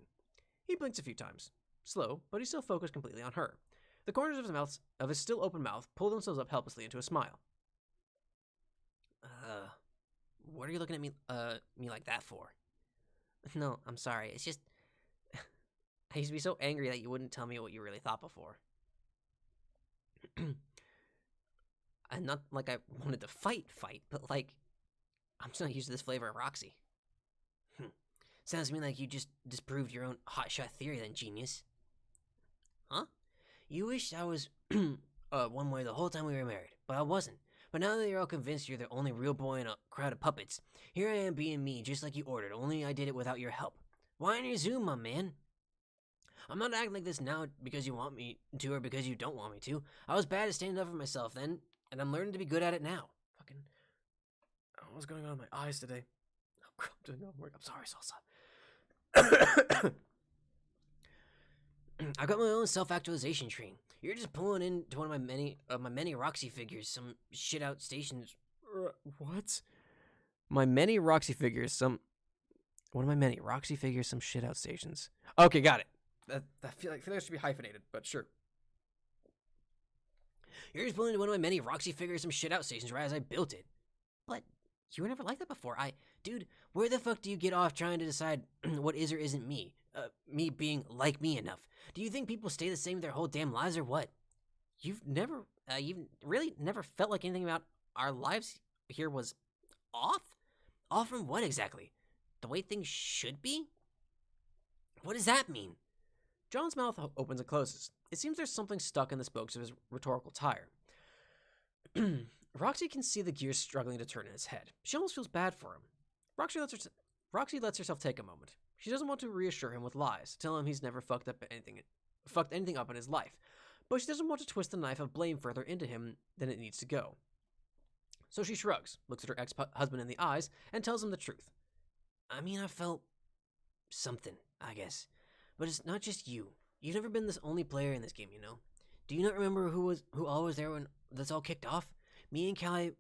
He blinks a few times. Slow, but he's still focused completely on her. The corners of his still open mouth pull themselves up helplessly into a smile. What are you looking at me like that for? No, I'm sorry. It's just... I used to be so angry that you wouldn't tell me what you really thought before. And not like I wanted to fight, but like... I'm just not used to this flavor of Roxy. Sounds to me like you just disproved your own hotshot theory then, genius. Huh? You wished I was one way the whole time we were married, but I wasn't. But now that you're all convinced you're the only real boy in a crowd of puppets, here I am being me just like you ordered, only I did it without your help. Why on your Zoom, my man? I'm not acting like this now because you want me to or because you don't want me to. I was bad at standing up for myself then, and I'm learning to be good at it now. Fucking... What's going on in my eyes today? I'm doing homework. I'm sorry, Salsa. I got my own self-actualization train. You're just pulling into one of my many Roxy figures, some shit out stations. What? My many Roxy figures, some... One of my many Roxy figures, some shit out stations. Okay, got it. I feel like that should be hyphenated, but sure. You're just pulling into one of my many Roxy figures, some shit out stations right as I built it. But you were never like that before. Dude, where the fuck do you get off trying to decide what is or isn't me? Me being like me enough. Do you think people stay the same their whole damn lives or what? You've really never felt like anything about our lives here was off? Off from what exactly? The way things should be? What does that mean? John's mouth opens and closes. It seems there's something stuck in the spokes of his rhetorical tire. Roxy can see the gears struggling to turn in his head. She almost feels bad for him. Roxy lets herself take a moment. She doesn't want to reassure him with lies, tell him he's never fucked anything up in his life, but she doesn't want to twist the knife of blame further into him than it needs to go. So she shrugs, looks at her ex-husband in the eyes, and tells him the truth. I mean, I felt something, I guess. But it's not just you. You've never been this only player in this game, you know? Do you not remember who all was there when this all kicked off? Me and Callie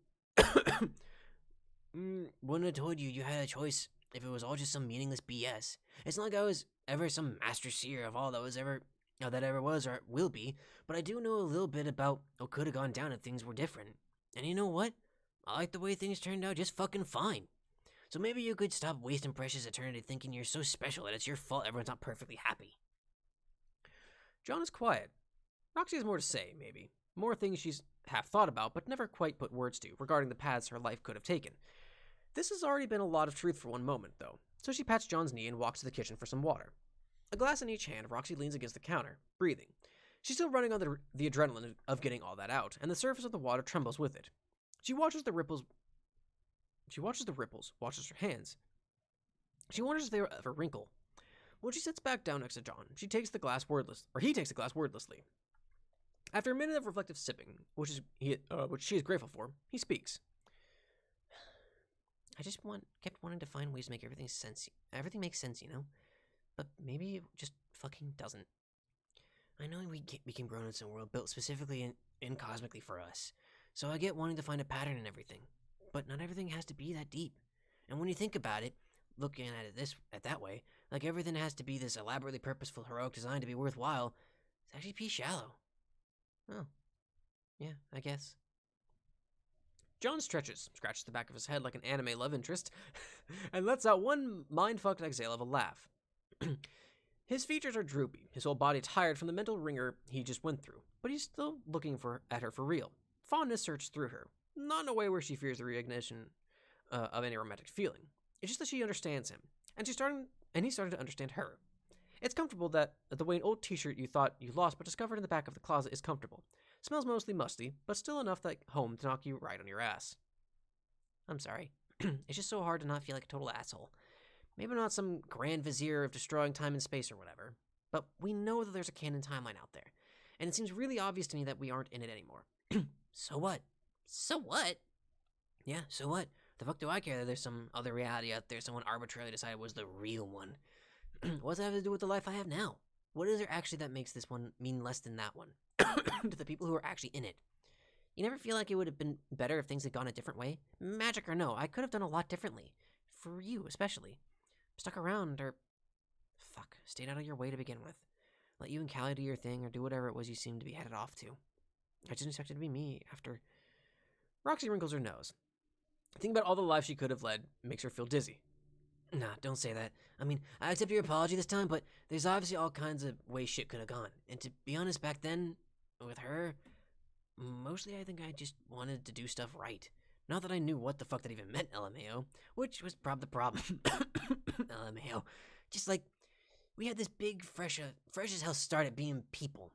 wouldn't have told you had a choice if it was all just some meaningless BS. It's not like I was ever some master seer of all that ever was or will be, but I do know a little bit about what could have gone down if things were different. And you know what? I like the way things turned out just fucking fine. So maybe you could stop wasting precious eternity thinking you're so special that it's your fault everyone's not perfectly happy. John is quiet. Roxy has more to say, maybe. More things she's half thought about, but never quite put words to, regarding the paths her life could have taken. This has already been a lot of truth for one moment, though, so she pats John's knee and walks to the kitchen for some water. A glass in each hand, Roxy leans against the counter, breathing. She's still running on the adrenaline of getting all that out, and the surface of the water trembles with it. She watches the ripples, watches her hands. She wonders if they ever wrinkle. When she sits back down next to John, he takes the glass wordlessly. After a minute of reflective sipping, which she is grateful for, he speaks. I just kept wanting to find ways to make everything makes sense, you know? But maybe it just fucking doesn't. I know we became grown in some world built specifically and cosmically for us, so I get wanting to find a pattern in everything. But not everything has to be that deep. And when you think about it, looking at it that way, like everything has to be this elaborately purposeful, heroic design to be worthwhile, it's actually pretty shallow. Oh. Yeah, I guess. John stretches, scratches the back of his head like an anime love interest, and lets out one mind-fucked exhale of a laugh. His features are droopy, his whole body tired from the mental wringer he just went through, but he's still looking at her for real. Fondness searches through her, not in a way where she fears the reignition of any romantic feeling. It's just that she understands him, and he's starting to understand her. It's comfortable that the way an old t-shirt you thought you lost but discovered in the back of the closet is comfortable. Smells mostly musty, but still enough like home to knock you right on your ass. I'm sorry. It's just so hard to not feel like a total asshole. Maybe not some grand vizier of destroying time and space or whatever, but we know that there's a canon timeline out there, and it seems really obvious to me that we aren't in it anymore. So what? So what? Yeah, so what? The fuck do I care that there's some other reality out there someone arbitrarily decided was the real one? What's that have to do with the life I have now? What is there actually that makes this one mean less than that one? To the people who are actually in it. You never feel like it would have been better if things had gone a different way? Magic or no, I could have done a lot differently. For you, especially. Stuck around, or... Fuck, stayed out of your way to begin with. Let you and Callie do your thing, or do whatever it was you seemed to be headed off to. I didn't expect it to be me, after... Roxy wrinkles her nose. Thinking about all the life she could have led makes her feel dizzy. Nah, don't say that. I mean, I accept your apology this time, but there's obviously all kinds of ways shit could have gone. And to be honest, back then, with her, mostly I think I just wanted to do stuff right. Not that I knew what the fuck that even meant, LMAO, which was the problem. LMAO. Just like, we had this big, fresh as hell start at being people.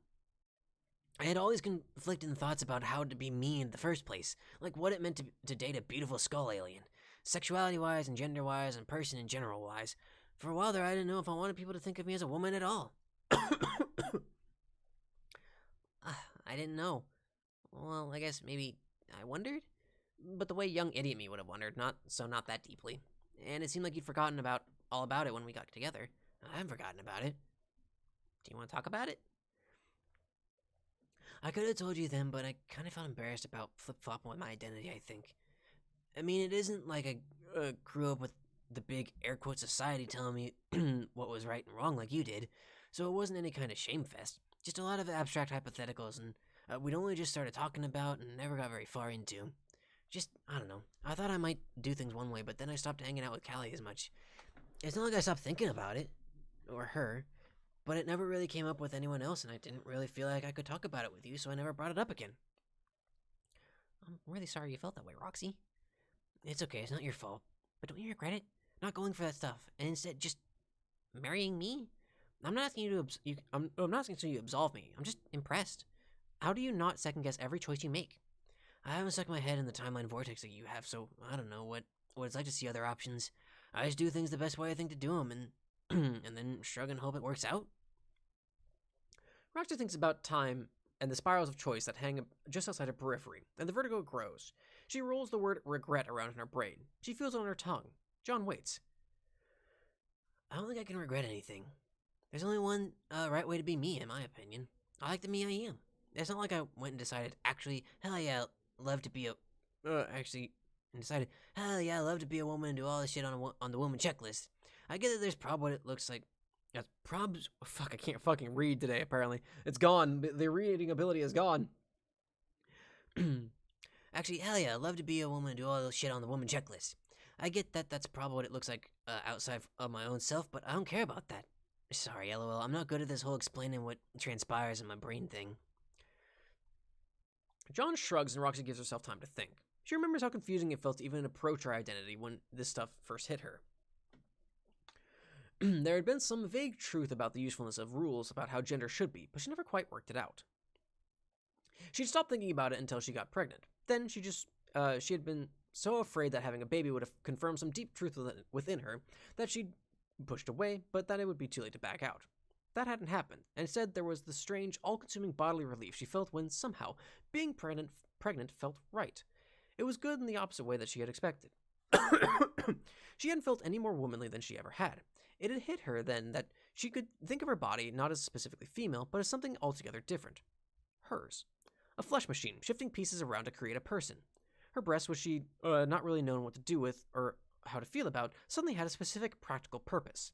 I had all these conflicting thoughts about how to be me in the first place, like what it meant to date a beautiful skull alien, sexuality-wise and gender-wise and person in general-wise. For a while there, I didn't know if I wanted people to think of me as a woman at all. I didn't know. Well, I guess maybe I wondered? But the way young idiot me would have wondered, not that deeply. And it seemed like you'd forgotten all about it when we got together. I haven't forgotten about it. Do you want to talk about it? I could have told you then, but I kind of felt embarrassed about flip-flopping with my identity, I think. I mean, it isn't like I grew up with the big air-quote society telling me what was right and wrong like you did, so it wasn't any kind of shame fest. Just a lot of abstract hypotheticals, and we'd only just started talking about and never got very far into. Just, I don't know. I thought I might do things one way, but then I stopped hanging out with Callie as much. It's not like I stopped thinking about it, or her, but it never really came up with anyone else, and I didn't really feel like I could talk about it with you, so I never brought it up again. I'm really sorry you felt that way, Roxy. It's okay, it's not your fault. But don't you regret it? Not going for that stuff, and instead just marrying me? I'm not asking you to I'm not asking you to absolve me. I'm just impressed. How do you not second guess every choice you make? I haven't stuck my head in the timeline vortex that you have, so I don't know what it's like to see other options. I just do things the best way I think to do them, and and then shrug and hope it works out. Roxy thinks about time and the spirals of choice that hang just outside her periphery, and the vertigo grows. She rolls the word regret around in her brain. She feels it on her tongue. John waits. I don't think I can regret anything. There's only one right way to be me, in my opinion. I like the me I am. It's not like I went and decided, hell yeah, I love to be a woman and do all this shit on the woman checklist. I get that there's probably what it looks like. Yes, probs. Fuck, I can't fucking read today, apparently. It's gone. The reading ability is gone. Actually, hell yeah, I love to be a woman and do all this shit on the woman checklist. I get that that's probably what it looks like outside of my own self, but I don't care about that. Sorry, LOL, I'm not good at this whole explaining what transpires in my brain thing. John shrugs and Roxy gives herself time to think. She remembers how confusing it felt to even approach her identity when this stuff first hit her. There had been some vague truth about the usefulness of rules about how gender should be, but she never quite worked it out. She'd stopped thinking about it until she got pregnant. Then she had been so afraid that having a baby would have confirmed some deep truth within her that she'd pushed away, but that it would be too late to back out. That hadn't happened, and instead there was the strange, all-consuming bodily relief she felt when, somehow, being pregnant felt right. It was good in the opposite way that she had expected. She hadn't felt any more womanly than she ever had. It had hit her then that she could think of her body not as specifically female, but as something altogether different. Hers. A flesh machine, shifting pieces around to create a person. Her breasts, which she'd not really known what to do with or how to feel about, suddenly had a specific practical purpose.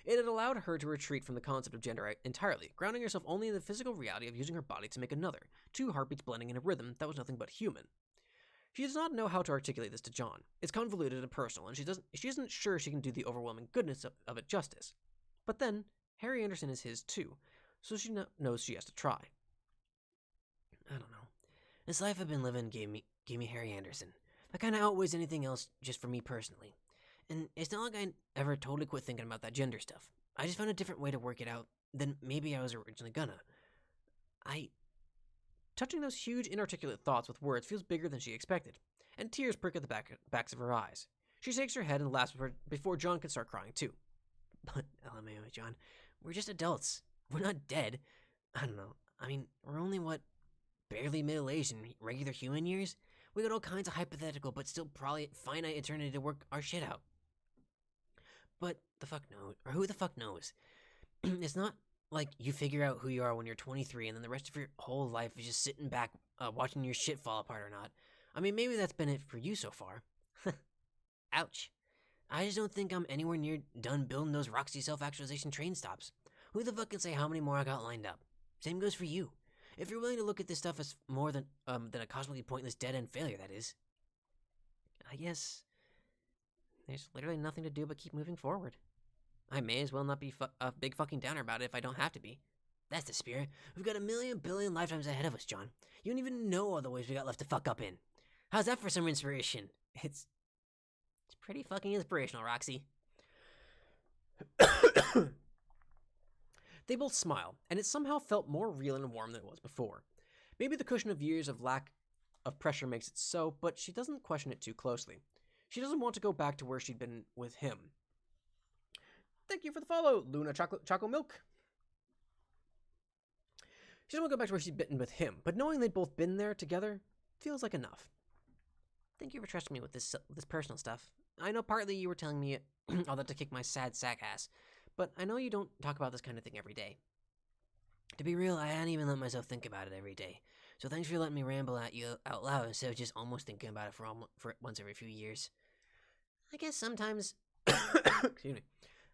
It had allowed her to retreat from the concept of gender entirely, grounding herself only in the physical reality of using her body to make another, two heartbeats blending in a rhythm that was nothing but human. She does not know how to articulate this to John. It's convoluted and personal, and she isn't sure she can do the overwhelming goodness of it justice. But then, Harry Anderson is his too, so she knows she has to try. I don't know. This life I've been living gave me Harry Anderson. That kind of outweighs anything else just for me personally. And it's not like I ever totally quit thinking about that gender stuff. I just found a different way to work it out than maybe I was originally gonna. Touching those huge inarticulate thoughts with words feels bigger than she expected, and tears prick at the backs of her eyes. She shakes her head and laughs before John can start crying too. But, LMAO, John, we're just adults. We're not dead. I don't know. I mean, we're only, barely middle-aged in regular human years? We got all kinds of hypothetical, but still probably finite eternity to work our shit out. But the fuck knows, or who the fuck knows? It's not like you figure out who you are when you're 23 and then the rest of your whole life is just sitting back watching your shit fall apart or not. I mean, maybe that's been it for you so far. Ouch. I just don't think I'm anywhere near done building those Roxy self-actualization train stops. Who the fuck can say how many more I got lined up? Same goes for you. If you're willing to look at this stuff as more than a cosmically pointless dead-end failure, that is. I guess there's literally nothing to do but keep moving forward. I may as well not be a big fucking downer about it if I don't have to be. That's the spirit. We've got 1,000,000,000,000 lifetimes ahead of us, John. You don't even know all the ways we got left to fuck up in. How's that for some inspiration? It's Pretty fucking inspirational, Roxy. They both smile, and it somehow felt more real and warm than it was before. Maybe the cushion of years of lack of pressure makes it so, but she doesn't question it too closely. She doesn't want to go back to where she'd been with him. Thank you for the follow, Luna Choco Milk. She doesn't want to go back to where she'd been with him, but knowing they'd both been there together feels like enough. Thank you for trusting me with this personal stuff. I know partly you were telling me all that to kick my sad sack ass, but I know you don't talk about this kind of thing every day. To be real, I hadn't even let myself think about it every day. So thanks for letting me ramble at you out loud instead of just almost thinking about it for once every few years. I guess sometimes... Excuse me.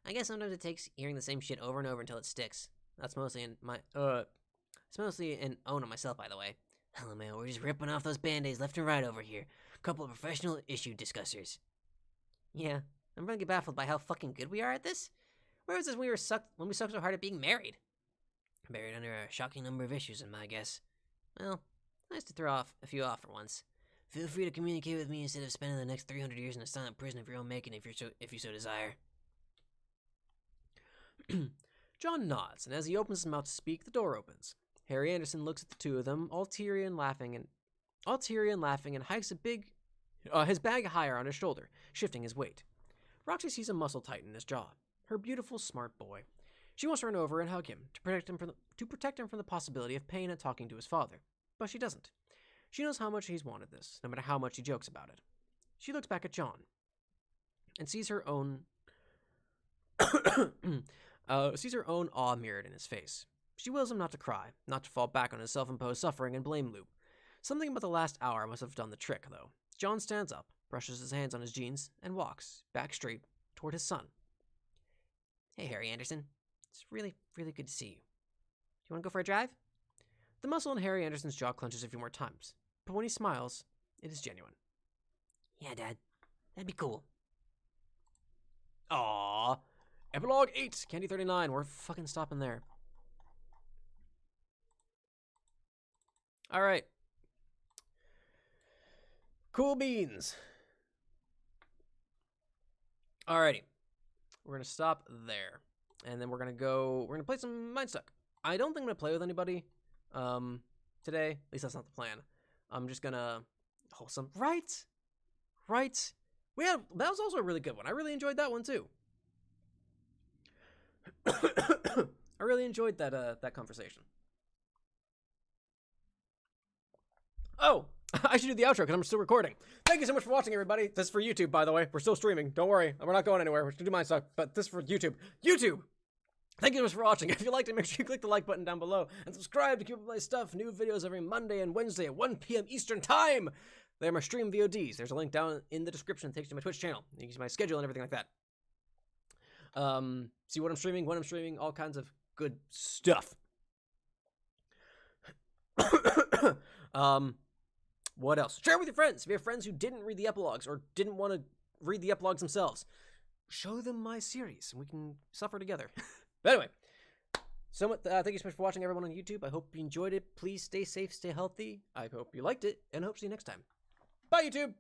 I guess sometimes it takes hearing the same shit over and over until it sticks. That's mostly in my... It's mostly an own on myself, by the way. Hello, man, we're just ripping off those band-aids left and right over here. Couple of professional issue discussers. Yeah, I'm really baffled by how fucking good we are at this. Where was this when we sucked so hard at being married? Buried under a shocking number of issues, in my guess. Well, nice to throw a few off for once. Feel free to communicate with me instead of spending the next 300 years in a silent prison of your own making if you so desire. John nods, and as he opens his mouth to speak, the door opens. Harry Anderson looks at the two of them, all teary and laughing, and hikes his bag higher on his shoulder, shifting his weight. Roxy sees a muscle tighten his jaw. Her beautiful, smart boy. She wants to run over and hug him to protect him from the possibility of pain at talking to his father, but she doesn't. She knows how much he's wanted this, no matter how much he jokes about it. She looks back at John and sees her own awe mirrored in his face. She wills him not to cry, not to fall back on his self-imposed suffering and blame loop. Something about the last hour must have done the trick, though. John stands up, brushes his hands on his jeans, and walks, back straight, toward his son. Hey, Harry Anderson. It's really, really good to see you. Do you want to go for a drive? The muscle in Harry Anderson's jaw clenches a few more times, but when he smiles, it is genuine. Yeah, Dad. That'd be cool. Aww. Epilogue 8, Candy 39. We're fucking stopping there. Alright. Cool beans. Alrighty. We're going to stop there. And then we're going to play some Homestuck. I don't think I'm going to play with anybody today. At least that's not the plan. I'm just going to wholesome. Right. That was also a really good one. I really enjoyed that one too. I really enjoyed that conversation. Oh, I should do the outro because I'm still recording. Thank you so much for watching, everybody. This is for YouTube, by the way. We're still streaming. Don't worry. We're not going anywhere. We're going to do Homestuck, but this is for YouTube. YouTube! Thank you so much for watching. If you liked it, make sure you click the like button down below and subscribe to keep up with my stuff. New videos every Monday and Wednesday at 1 p.m. Eastern Time. They're my stream VODs. There's a link down in the description that takes you to my Twitch channel. You can see my schedule and everything like that. See what I'm streaming, when I'm streaming, all kinds of good stuff. What else? Share with your friends. If you have friends who didn't read the epilogues or didn't want to read the epilogues themselves, show them my series and we can suffer together. But anyway, thank you so much for watching, everyone on YouTube. I hope you enjoyed it. Please stay safe, stay healthy. I hope you liked it, and I hope to see you next time. Bye, YouTube!